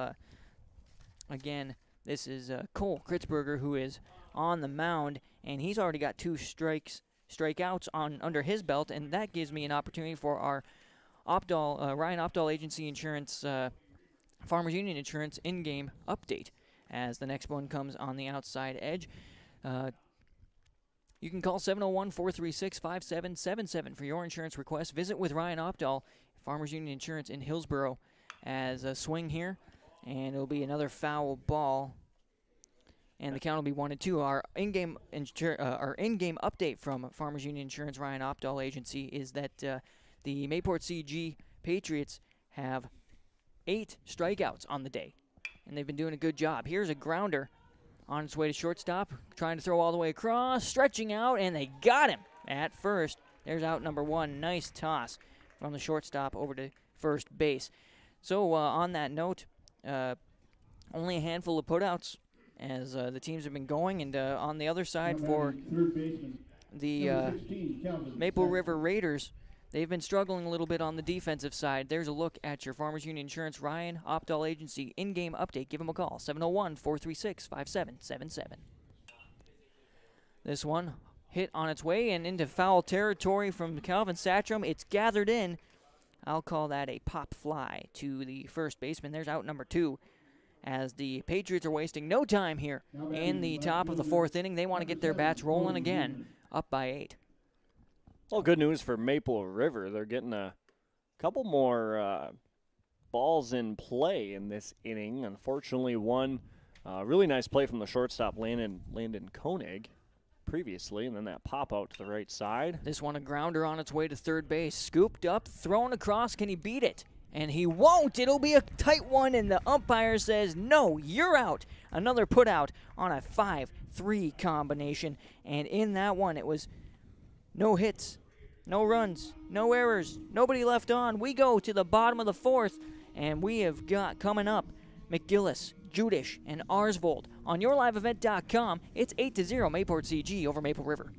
again, this is Cole Kritzberger, who is on the mound, and he's already got 2 strikeouts under his belt, and that gives me an opportunity for our Ryan Opdahl Agency Insurance, Farmers Union Insurance in-game update, as the next one comes on the outside edge. You can call 701-436-5777 for your insurance request. Visit with Ryan Opdahl, Farmers Union Insurance in Hillsborough, as a swing here, and it'll be another foul ball. And the count will be 1-2. Our in-game update from Farmers Union Insurance Ryan Opdahl Agency is that the Mayport CG Patriots have 8 strikeouts on the day, and they've been doing a good job. Here's a grounder on its way to shortstop, trying to throw all the way across, stretching out, and they got him at first. There's out number 1. Nice toss from the shortstop over to first base. So on that note, only a handful of putouts as the teams have been going, and on the other side for the Maple River Raiders, they've been struggling a little bit on the defensive side. There's a look at your Farmers Union Insurance Ryan Opdahl Agency in-game update. Give them a call, 701-436-5777. This one hit on its way and into foul territory from Calvin Satcham. It's gathered in. I'll call that a pop fly to the first baseman. There's out number 2. As the Patriots are wasting no time here in the top of the 4th inning. They want to get their bats rolling again, up by 8. Well, good news for Maple River. They're getting a couple more balls in play in this inning. Unfortunately, one really nice play from the shortstop, Landon Koenig, previously, and then that pop out to the right side. This one a grounder on its way to third base. Scooped up, thrown across. Can he beat it? And he won't. It'll be a tight one, and the umpire says, no, you're out. Another put out on a 5-3 combination. And in that one, it was no hits, no runs, no errors, nobody left on. We go to the bottom of the 4th, and we have got coming up McGillis, Judish, and Arsvold. On YourLiveEvent.com, it's 8-0 Mayport CG over Maple River.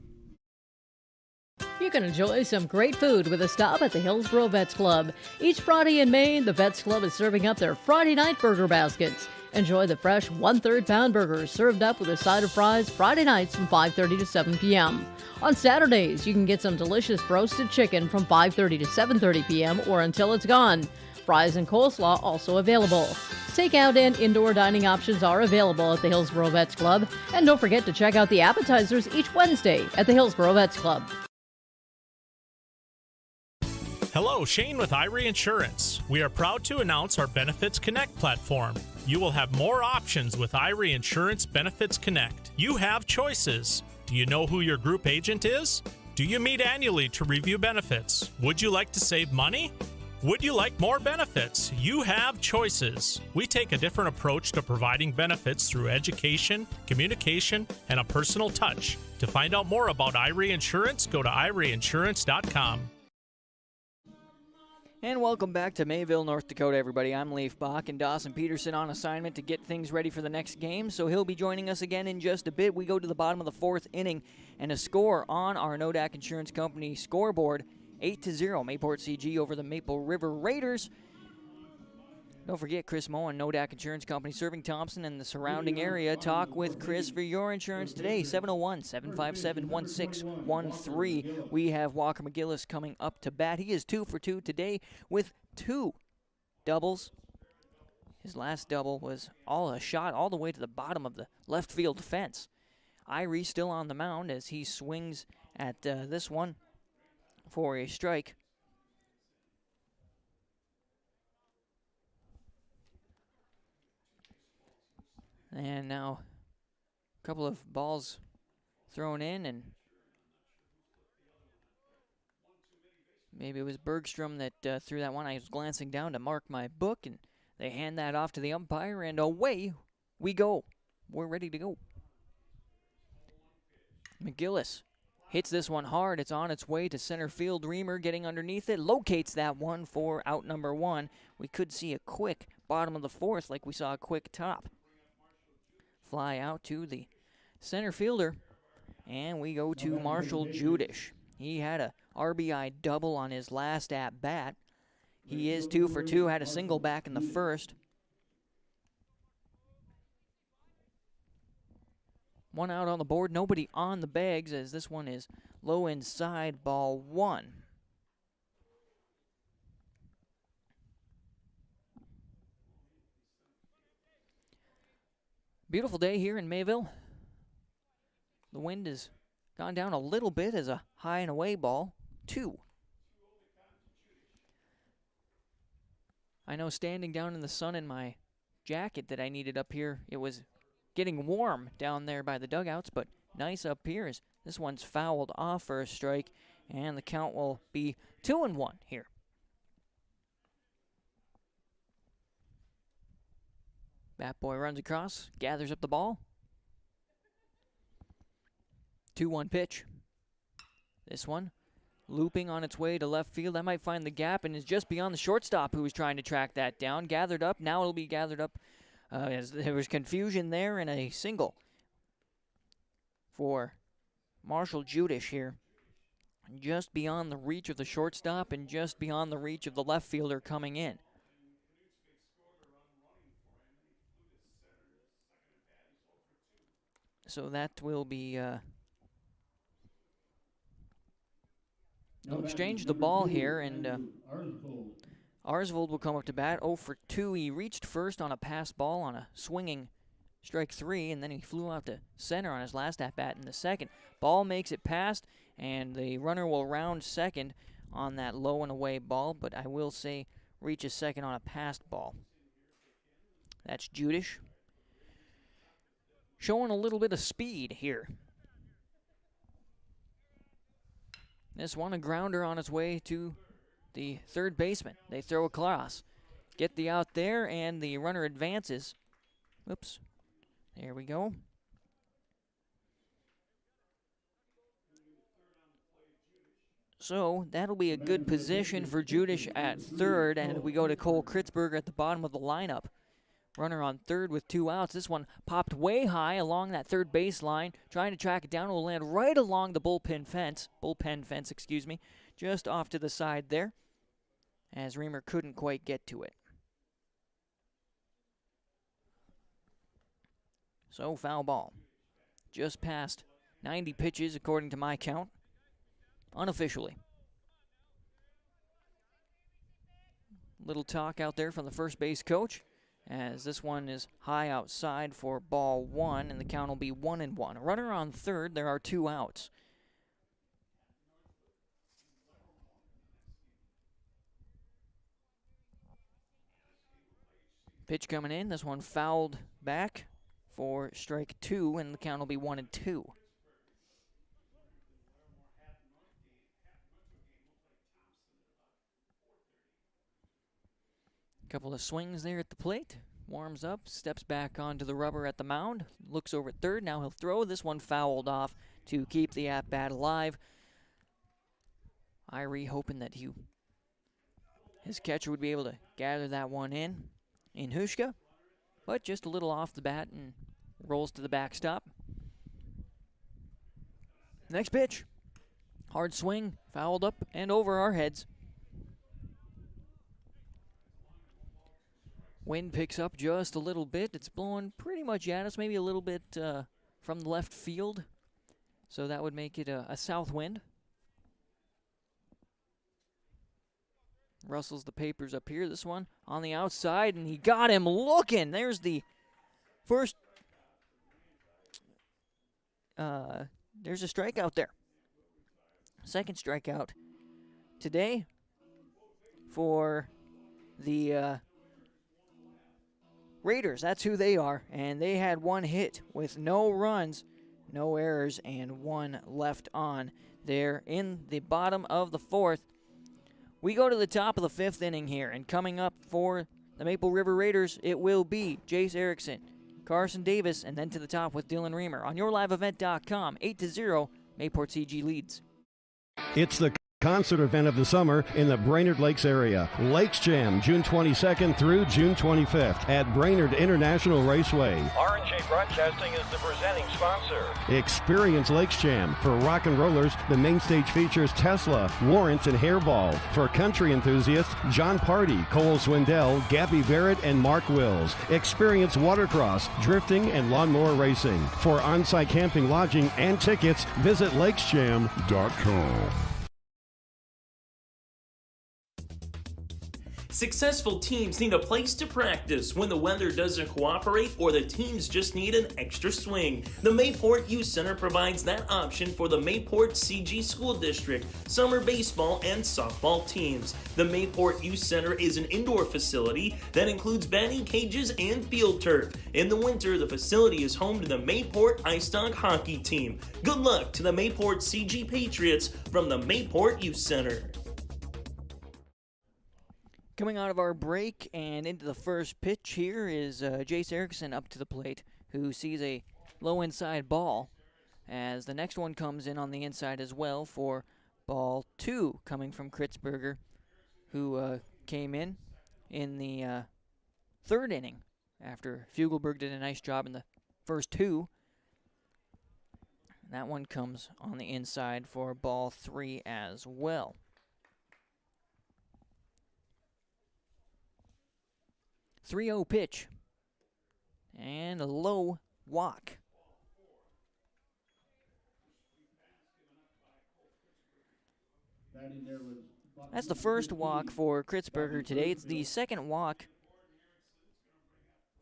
You can enjoy some great food with a stop at the Hillsborough Vets Club. Each Friday in May, the Vets Club is serving up their Friday night burger baskets. Enjoy the fresh 1/3 pound burgers served up with a side of fries Friday nights from 5:30 to 7 p.m. On Saturdays, you can get some delicious roasted chicken from 5:30 to 7:30 p.m. or until it's gone. Fries and coleslaw also available. Takeout and indoor dining options are available at the Hillsboro Vets Club. And don't forget to check out the appetizers each Wednesday at the Hillsboro Vets Club. Hello, Shane with Irie Insurance. We are proud to announce our Benefits Connect platform. You will have more options with Irie Insurance Benefits Connect. You have choices. Do you know who your group agent is? Do you meet annually to review benefits? Would you like to save money? Would you like more benefits? You have choices. We take a different approach to providing benefits through education, communication, and a personal touch. To find out more about Irie Insurance, go to IrieInsurance.com. And welcome back to Mayville, North Dakota, everybody. I'm Leif Bach, and Dawson Peterson on assignment to get things ready for the next game, so he'll be joining us again in just a bit. We go to the bottom of the fourth inning, and a score on our Nodak Insurance Company scoreboard, 8-0, Mayport CG over the Maple River Raiders. Don't forget, Chris Moen, Nodak Insurance Company, serving Thompson and the surrounding area. Talk with Chris for your insurance today, 701-757-1613. We have Walker McGillis coming up to bat. He is 2 for 2 today with 2 doubles. His last double was a shot all the way to the bottom of the left field fence. Irie still on the mound as he swings at this one for a strike. And now a couple of balls thrown in, and maybe it was Bergstrom that threw that one. I was glancing down to mark my book, and they hand that off to the umpire, and away we go. We're ready to go. McGillis hits this one hard. It's on its way to center field. Reamer getting underneath it, locates that one for out number 1. We could see a quick bottom of the fourth like we saw a quick top. Fly out to the center fielder, and we go to Marshall Judish. He had a RBI double on his last at bat. He is 2 for 2, had a single back in the first. 1 out on the board, nobody on the bags as this one is low inside, ball 1. Beautiful day here in Mayville. The wind has gone down a little bit as a high and away ball, 2. I know standing down in the sun in my jacket that I needed up here, it was getting warm down there by the dugouts, but nice up here as this one's fouled off for a strike, and the count will be 2-1 here. Bat boy runs across, gathers up the ball. 2-1 pitch. This one looping on its way to left field. That might find the gap and is just beyond the shortstop who was trying to track that down. Gathered up. Now it'll be gathered up as there was confusion there and a single for Marshall Judish here. Just beyond the reach of the shortstop and just beyond the reach of the left fielder coming in. So that will be they'll exchange the ball here, and Arsvold will come up to bat. 0 for 2. He reached first on a pass ball on a swinging strike 3, and then he flew out to center on his last at-bat in the second. Ball makes it past, and the runner will round second on that low and away ball, but I will say reaches second on a passed ball. That's Judish. Showing a little bit of speed here. This one, a grounder on its way to the third baseman. They throw across. Get the out there, and the runner advances. Oops. There we go. So that'll be a good position for Judish at third, and we go to Cole Kritzberger at the bottom of the lineup. Runner on third with 2 outs. This one popped way high along that third baseline, trying to track it down. It will land right along the bullpen fence, just off to the side there, as Reamer couldn't quite get to it. So foul ball. Just past 90 pitches according to my count, unofficially. little talk out there from the first base coach, as this one is high outside for ball 1, and the count will be 1-1. Runner on third, there are 2 outs. Pitch coming in, this one fouled back for strike 2, and the count will be 1-2. Couple of swings there at the plate. Warms up, steps back onto the rubber at the mound, looks over at third. Now he'll throw. This one fouled off to keep the at-bat alive. Irie hoping that his catcher would be able to gather that one in Hushka, but just a little off the bat and rolls to the backstop. Next pitch. Hard swing, fouled up and over our heads. Wind picks up just a little bit. It's blowing pretty much at us, maybe a little bit from the left field. So that would make it a south wind. Rustles the papers up here. This one on the outside, and he got him looking. There's the first. There's a strikeout there. Second strikeout today for the Raiders. That's who they are, and they had one hit with no runs, no errors, and one left on. They're in the bottom of the 4th. We go to the top of the 5th inning here, and coming up for the Maple River Raiders, it will be Jace Erickson, Carson Davis, and then to the top with Dylan Reamer. On yourliveevent.com, 8-0, Mayport CG leads. It's the concert event of the summer in the Brainerd Lakes area. Lakes Jam, June 22nd through June 25th at Brainerd International Raceway. R&J Broadcasting is the presenting sponsor. Experience Lakes Jam. For rock and rollers, the main stage features Tesla, Warrants, and Hairball. For country enthusiasts, John Party, Cole Swindell, Gabby Barrett, and Mark Wills. Experience watercross, drifting, and lawnmower racing. For on-site camping, lodging, and tickets, visit lakesjam.com. Successful teams need a place to practice when the weather doesn't cooperate or the teams just need an extra swing. The Mayport Youth Center provides that option for the Mayport CG School District, summer baseball and softball teams. The Mayport Youth Center is an indoor facility that includes batting cages and field turf. In the winter, the facility is home to the Mayport Ice Dog hockey team. Good luck to the Mayport CG Patriots from the Mayport Youth Center. Coming out of our break and into the first pitch here is Jace Erickson up to the plate, who sees a low inside ball, as the next one comes in on the inside as well for ball 2, coming from Kritzberger, who came in the 3rd inning after Fugelberg did a nice job in the first 2. That one comes on the inside for ball 3 as well. 3-0 pitch, and a low walk. That's the first walk for Kritzberger today. It's the second walk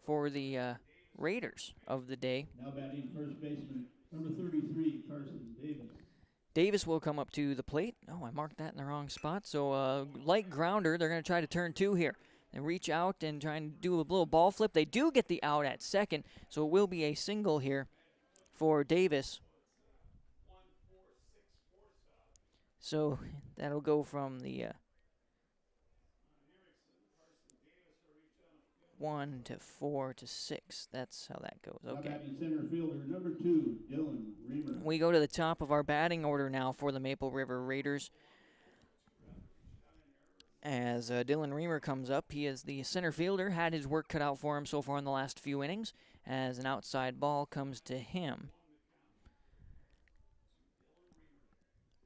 for the Raiders of the day. Now batting first baseman, number 33, Carson Davis. Davis will come up to the plate. Oh, I marked that in the wrong spot. So light grounder. They're going to try to turn 2 here. And reach out and try and do a little ball flip. They do get the out at second, so it will be a single here for Davis. So that'll go from the 1 to 4 to 6. That's how that goes. Okay. Batting center fielder, number 2, Dylan Reamer. We go to the top of our batting order now for the Maple River Raiders. As Dylan Reamer comes up, he is the center fielder, had his work cut out for him so far in the last few innings, as an outside ball comes to him.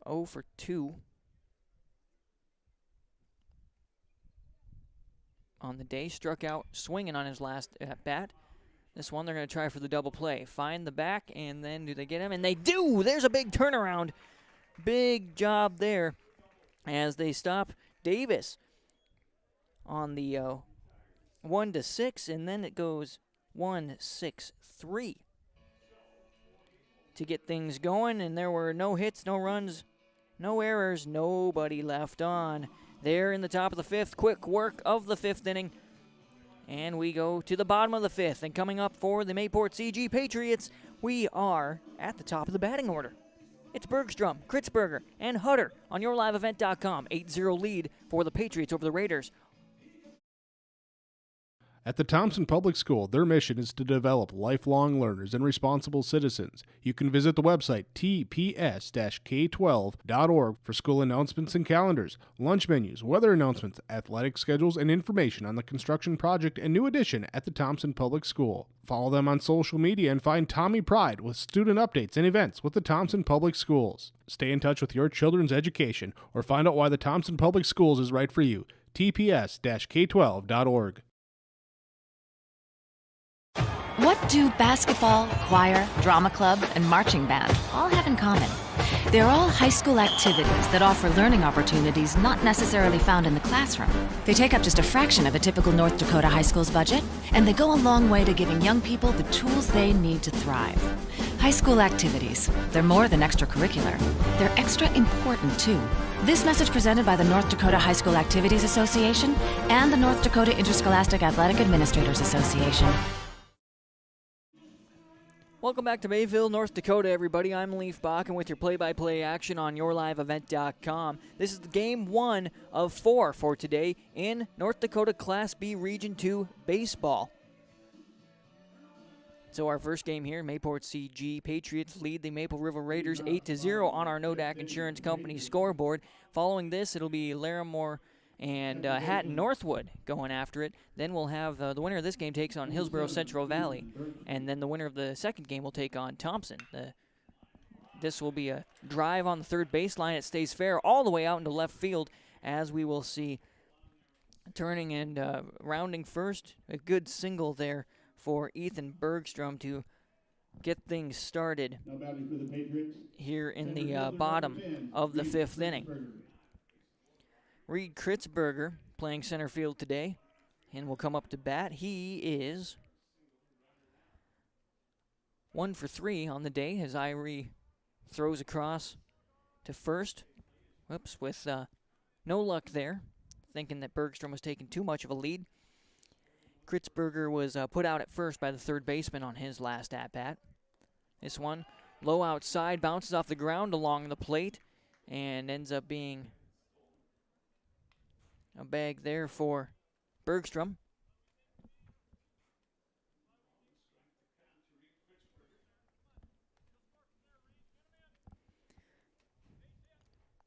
0 for 2 on the day, struck out swinging on his last at-bat. This one they're going to try for the double play. Find the back, and then do they get him? And they do! There's a big turnaround. Big job there as they stop Davis. on the 1-6, and then it goes 1-6-3 to get things going, and there were no hits, no runs, no errors, nobody left on. There in the top of the fifth, quick work of the fifth inning, and we go to the bottom of the fifth, and coming up for the Mayport CG Patriots, we are at the top of the batting order. It's Bergstrom, Kritzberger, and Hutter on YourLiveEvent.com. 8-0 lead for the Patriots over the Raiders. At the Thompson Public School, their mission is to develop lifelong learners and responsible citizens. You can visit the website tps-k12.org for school announcements and calendars, lunch menus, weather announcements, athletic schedules, and information on the construction project and new addition at the Thompson Public School. Follow them on social media and find Tommy Pride with student updates and events with the Thompson Public Schools. Stay in touch with your children's education or find out why the Thompson Public Schools is right for you. tps-k12.org. What do basketball, choir, drama club, and marching band all have in common? They're all high school activities that offer learning opportunities not necessarily found in the classroom. They take up just a fraction of a typical North Dakota high school's budget, and they go a long way to giving young people the tools they need to thrive. High school activities, they're more than extracurricular. They're extra important, too. This message presented by the North Dakota High School Activities Association and the North Dakota Interscholastic Athletic Administrators Association. Welcome back to Mayville, North Dakota, everybody. I'm Leaf Bach, and with your play-by-play action on YourLiveEvent.com. This is game 1 of 4 for today in North Dakota Class B Region 2 baseball. So our first game here, Mayport CG Patriots lead the Maple River Raiders 8-0 on our Nodak Insurance Company scoreboard. Following this, it'll be Larimore and Hatton Northwood going after it. Then we'll have the winner of this game takes on Hillsborough Central Valley, and then the winner of the second game will take on Thompson. This will be a drive on the third baseline. It stays fair all the way out into left field, as we will see turning and rounding first. A good single there for Ethan Bergstrom to get things started here in the bottom of the fifth inning. Reed Kritzberger playing center field today and will come up to bat. He is 1 for 3 on the day as Irie throws across to first. Whoops, with no luck there, thinking that Bergstrom was taking too much of a lead. Kritzberger was put out at first by the third baseman on his last at-bat. This one, low outside, bounces off the ground along the plate and ends up being a bag there for Bergstrom.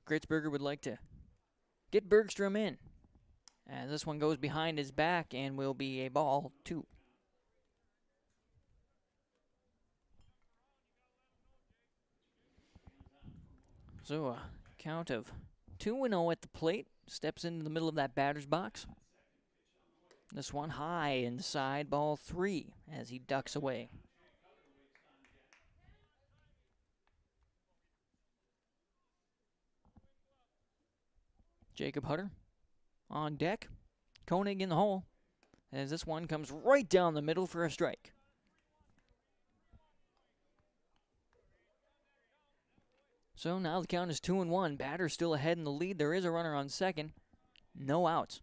Kritzberger would like to get Bergstrom in. And this one goes behind his back and will be a ball 2. So a count of 2-0 at the plate. Steps into the middle of that batter's box. This one high inside, ball 3 as he ducks away. Jacob Hutter on deck. Koenig in the hole as this one comes right down the middle for a strike. So now the count is 2-1. Batter still ahead in the lead. There is a runner on second. No outs.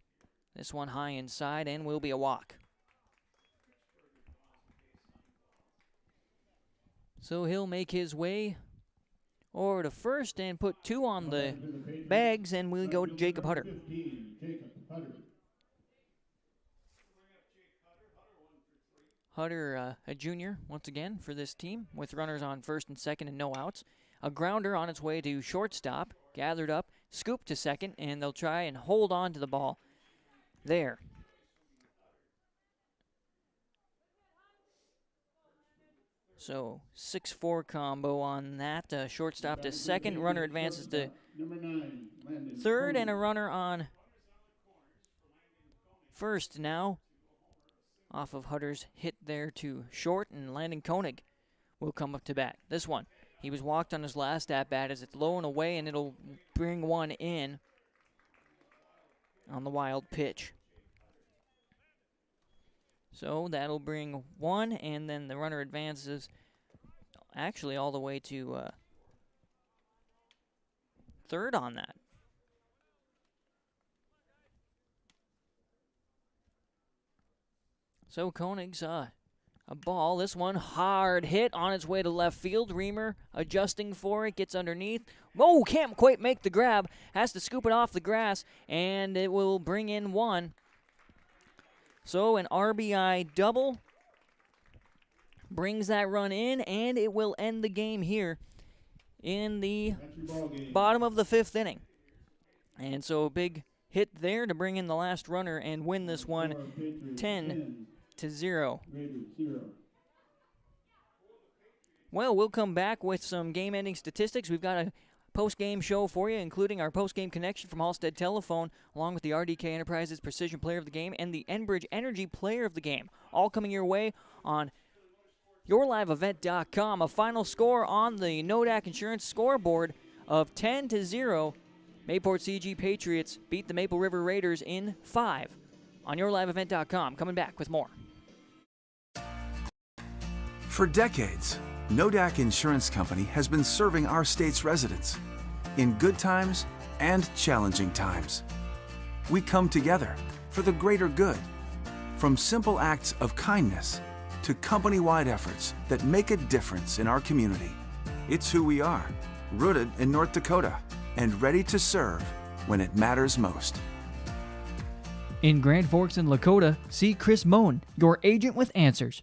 This one high inside and will be a walk. So he'll make his way over to first and put 2 on the bags, and we'll go to Jacob Hutter. Hutter, a junior, once again, for this team, with runners on first and second and no outs. A grounder on its way to shortstop, gathered up, scooped to second, and they'll try and hold on to the ball there. So 6-4 combo on that. Shortstop to second, runner advances to third, and a runner on first now. Off of Hutter's hit there to short, and Landon Koenig will come up to bat. This one, he was walked on his last at-bat as it's low and away, and it'll bring one in on the wild pitch. So that'll bring 1, and then the runner advances actually all the way to third on that. So Koenig's a ball. This one hard hit on its way to left field. Reamer adjusting for it, gets underneath. Oh, can't quite make the grab. Has to scoop it off the grass, and it will bring in 1. So an RBI double brings that run in, and it will end the game here in the bottom of the 5th inning. And so a big hit there to bring in the last runner and win this one 10-0. Well, we'll come back with some game-ending statistics. We've got a post-game show for you, including our post-game connection from Halstead Telephone, along with the RDK Enterprises Precision Player of the Game and the Enbridge Energy Player of the Game, all coming your way on yourliveevent.com. A final score on the Nodak Insurance scoreboard of 10-0. Mayport CG Patriots beat the Maple River Raiders in 5 on yourliveevent.com. Coming back with more. For decades, Nodak Insurance Company has been serving our state's residents in good times and challenging times. We come together for the greater good, from simple acts of kindness to company-wide efforts that make a difference in our community. It's who we are, rooted in North Dakota and ready to serve when it matters most. In Grand Forks and Lakota, see Chris Moen, your agent with answers.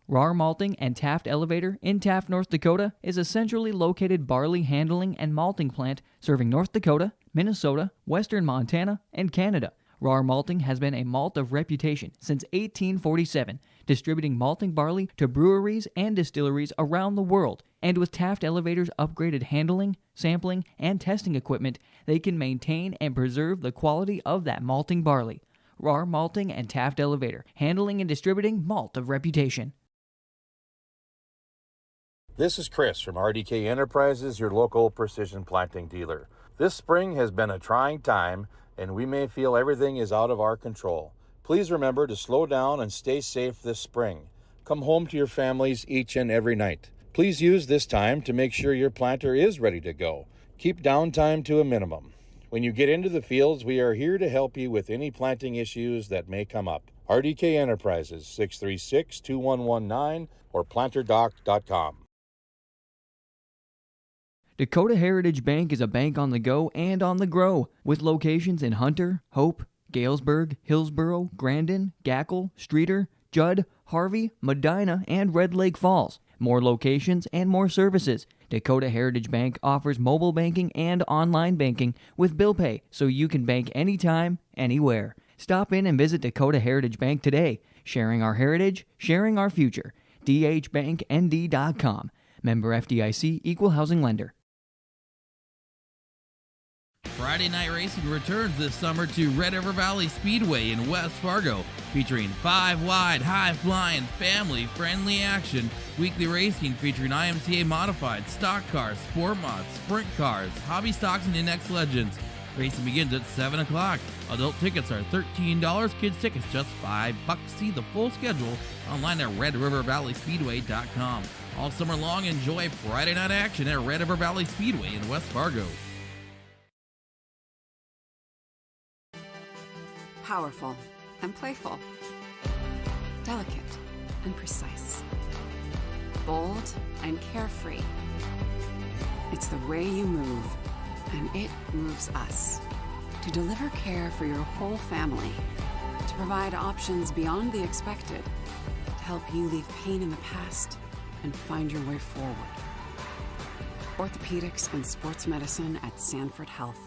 Rar Malting and Taft Elevator in Taft, North Dakota is a centrally located barley handling and malting plant serving North Dakota, Minnesota, western Montana, and Canada. Rar Malting has been a malt of reputation since 1847, distributing malting barley to breweries and distilleries around the world. And with Taft Elevator's upgraded handling, sampling, and testing equipment, they can maintain and preserve the quality of that malting barley. Rar Malting and Taft Elevator, handling and distributing malt of reputation. This is Chris from RDK Enterprises, your local precision planting dealer. This spring has been a trying time, and we may feel everything is out of our control. Please remember to slow down and stay safe this spring. Come home to your families each and every night. Please use this time to make sure your planter is ready to go. Keep downtime to a minimum. When you get into the fields, we are here to help you with any planting issues that may come up. RDK Enterprises, 636-2119 or planterdoc.com. Dakota Heritage Bank is a bank on the go and on the grow, with locations in Hunter, Hope, Galesburg, Hillsboro, Grandin, Gackle, Streeter, Judd, Harvey, Medina, and Red Lake Falls. More locations and more services. Dakota Heritage Bank offers mobile banking and online banking with bill pay, so you can bank anytime, anywhere. Stop in and visit Dakota Heritage Bank today. Sharing our heritage, sharing our future. dhbanknd.com. Member FDIC, Equal Housing Lender. Friday Night Racing returns this summer to Red River Valley Speedway in West Fargo, featuring 5-wide, high-flying, family-friendly action. Weekly racing featuring IMCA modified, stock cars, sport mods, sprint cars, hobby stocks, and index legends. Racing begins at 7 o'clock. Adult tickets are $13, kids tickets just $5. See the full schedule online at RedRiverValleySpeedway.com. All summer long, enjoy Friday night action at Red River Valley Speedway in West Fargo. Powerful and playful. Delicate and precise. Bold and carefree. It's the way you move, and it moves us. To deliver care for your whole family. To provide options beyond the expected. To help you leave pain in the past and find your way forward. Orthopedics and sports medicine at Sanford Health.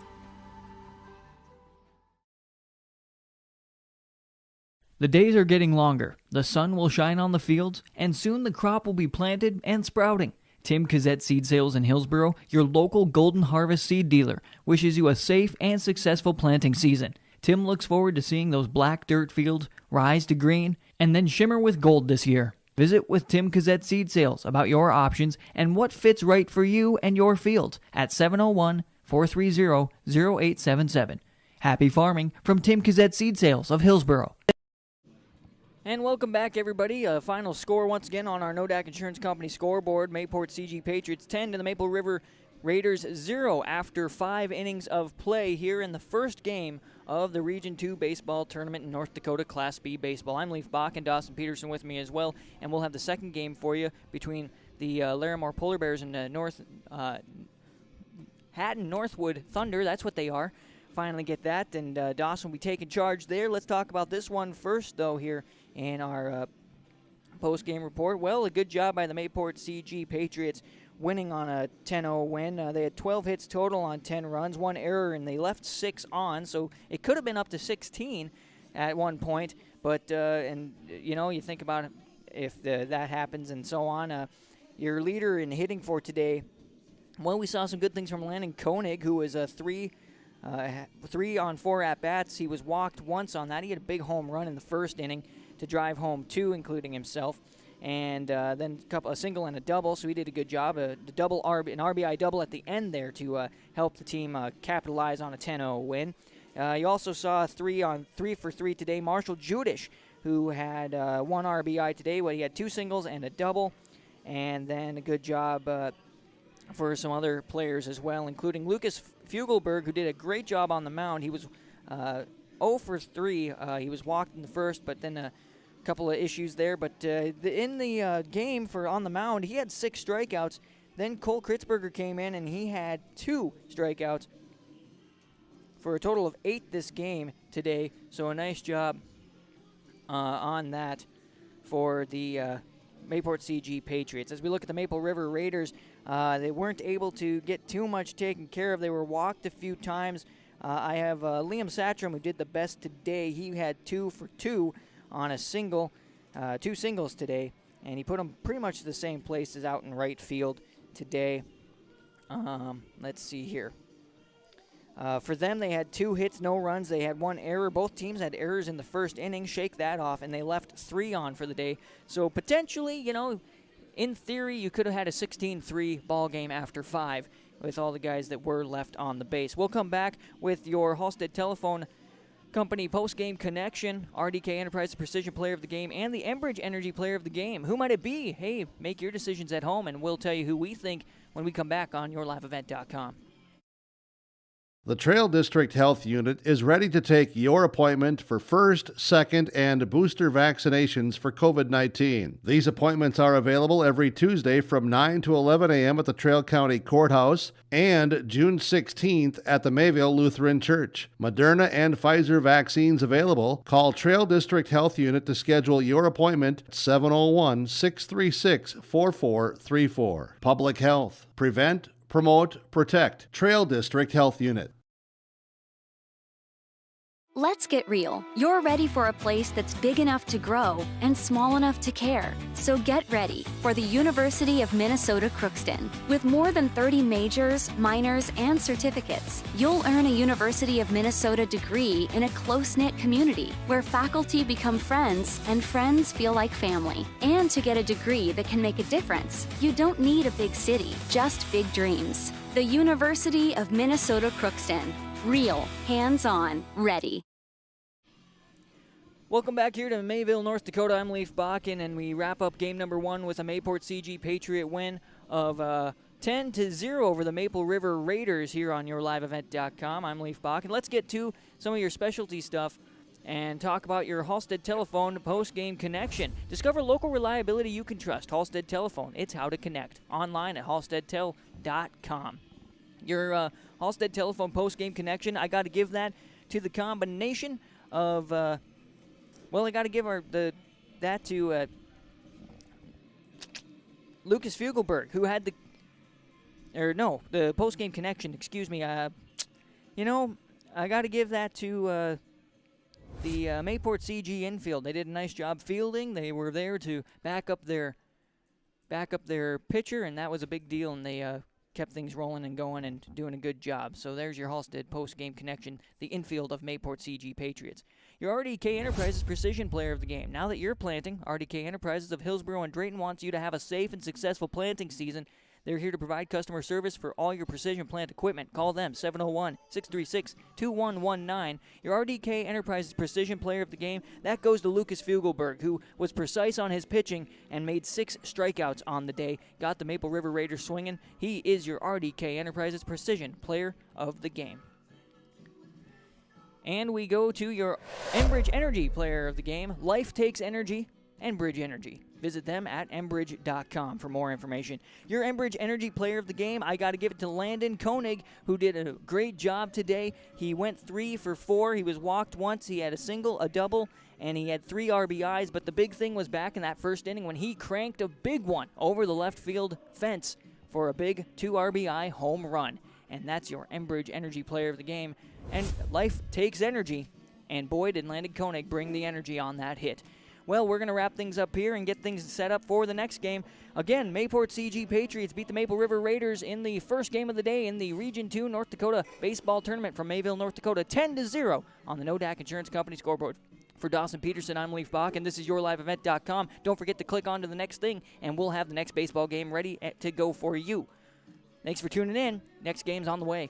The days are getting longer, the sun will shine on the fields, and soon the crop will be planted and sprouting. Tim Kazette Seed Sales in Hillsboro, your local Golden Harvest seed dealer, wishes you a safe and successful planting season. Tim looks forward to seeing those black dirt fields rise to green and then shimmer with gold this year. Visit with Tim Kazette Seed Sales about your options and what fits right for you and your field at 701-430-0877. Happy farming from Tim Kazette Seed Sales of Hillsboro. And welcome back, everybody. Final score once again on our Nodak Insurance Company scoreboard. Mayport CG Patriots 10 to the Maple River Raiders 0 after 5 innings of play here in the first game of the Region 2 baseball tournament in North Dakota Class B baseball. I'm Leif Bach and Dawson Peterson with me as well, and we'll have the second game for you between the Larimore Polar Bears and Hatton Northwood Thunder. That's what they are. Finally get that, and Dawson will be taking charge there. Let's talk about this one first, though, here in our post-game report. Well, a good job by the Mayport CG Patriots winning on a 10-0 win. They had 12 hits total on 10 runs, 1 error, and they left 6 on, so it could have been up to 16 at one point. But, you think about if that happens and so on. Your leader in hitting for today, well, we saw some good things from Landon Koenig, who was a 3 on 4 at-bats. He was walked once on that. He had a big home run in the first inning to drive home 2, including himself. And then a single and a double, so he did a good job. An RBI double at the end there to help the team capitalize on a 10-0 win. You also saw 3 for 3 today. Marshall Judish, who had 1 RBI today. He had 2 singles and a double. And then a good job for some other players as well, including Lucas Fugelberg, who did a great job on the mound. He was 0 for 3. He was walked in the first, but then a couple of issues there. But in the game on the mound, he had 6 strikeouts. Then Cole Kritzberger came in, and he had 2 strikeouts for a total of 8 this game today. So a nice job on that for the Mayport CG Patriots. As we look at the Maple River Raiders, they weren't able to get too much taken care of. They were walked a few times. I have Liam Satcham, who did the best today. He had 2 for 2 on a single, 2 singles today, and he put them pretty much the same places out in right field today. Let's see here. For them, they had 2 hits, no runs. They had 1 error. Both teams had errors in the first inning. Shake that off, and they left 3 on for the day. So potentially, in theory, you could have had a 16-3 ball game after 5 with all the guys that were left on the base. We'll come back with your Halstead Telephone Company post-game connection, RDK Enterprises Precision Player of the Game, and the Enbridge Energy Player of the Game. Who might it be? Hey, make your decisions at home, and we'll tell you who we think when we come back on yourliveevent.com. The Trail District Health Unit is ready to take your appointment for first, second, and booster vaccinations for COVID-19. These appointments are available every Tuesday from 9 to 11 a.m. at the Trail County Courthouse and June 16th at the Mayville Lutheran Church. Moderna and Pfizer vaccines available. Call Trail District Health Unit to schedule your appointment at 701-636-4434. Public Health. Prevent, promote, protect. Trail District Health Unit. Let's get real. You're ready for a place that's big enough to grow and small enough to care. So get ready for the University of Minnesota Crookston. With more than 30 majors, minors, and certificates, you'll earn a University of Minnesota degree in a close-knit community where faculty become friends and friends feel like family. And to get a degree that can make a difference, you don't need a big city, just big dreams. The University of Minnesota Crookston. Real, hands-on, ready. Welcome back here to Mayville, North Dakota. I'm Leif Bakken, and we wrap up game number 1 with a Mayport CG Patriot win of 10-0 over the Maple River Raiders here on yourliveevent.com. I'm Leif Bakken. Let's get to some of your specialty stuff and talk about your Halstead Telephone post-game connection. Discover local reliability you can trust. Halstead Telephone. It's how to connect. Online at halsteadtel.com. Your Halstead Telephone post-game connection, I got to give that to the combination of, I got to give that to Lucas Fugelberg, who had the post-game connection, excuse me. I got to give that to the Mayport CG infield. They did a nice job fielding. They were there to back up their pitcher, and that was a big deal, and they kept things rolling and going and doing a good job. So there's your Halstead post-game connection, the infield of Mayport CG Patriots. Your RDK Enterprises Precision Player of the Game. Now that you're planting, RDK Enterprises of Hillsboro and Drayton wants you to have a safe and successful planting season. They're here to provide customer service for all your precision plant equipment. Call them 701-636-2119. Your RDK Enterprises Precision Player of the Game, that goes to Lucas Fugelberg, who was precise on his pitching and made 6 strikeouts on the day. Got the Maple River Raiders swinging. He is your RDK Enterprises Precision Player of the Game. And we go to your Enbridge Energy Player of the Game. Life takes energy. Enbridge Energy. Visit them at enbridge.com for more information. Your Enbridge Energy Player of the Game, I got to give it to Landon Koenig, who did a great job today. He went 3 for 4. He was walked once. He had a single, a double, and he had 3 RBIs. But the big thing was back in that first inning when he cranked a big one over the left field fence for a big 2 RBI home run. And that's your Enbridge Energy Player of the Game. And life takes energy, and boy, did Landon Koenig bring the energy on that hit. Well, we're going to wrap things up here and get things set up for the next game. Again, Mayport CG Patriots beat the Maple River Raiders in the first game of the day in the Region 2 North Dakota baseball tournament from Mayville, North Dakota, 10-0 on the NODAC Insurance Company scoreboard. For Dawson Peterson, I'm Leaf Bach, and this is YourLiveEvent.com. Don't forget to click on to the next thing, and we'll have the next baseball game ready to go for you. Thanks for tuning in. Next game's on the way.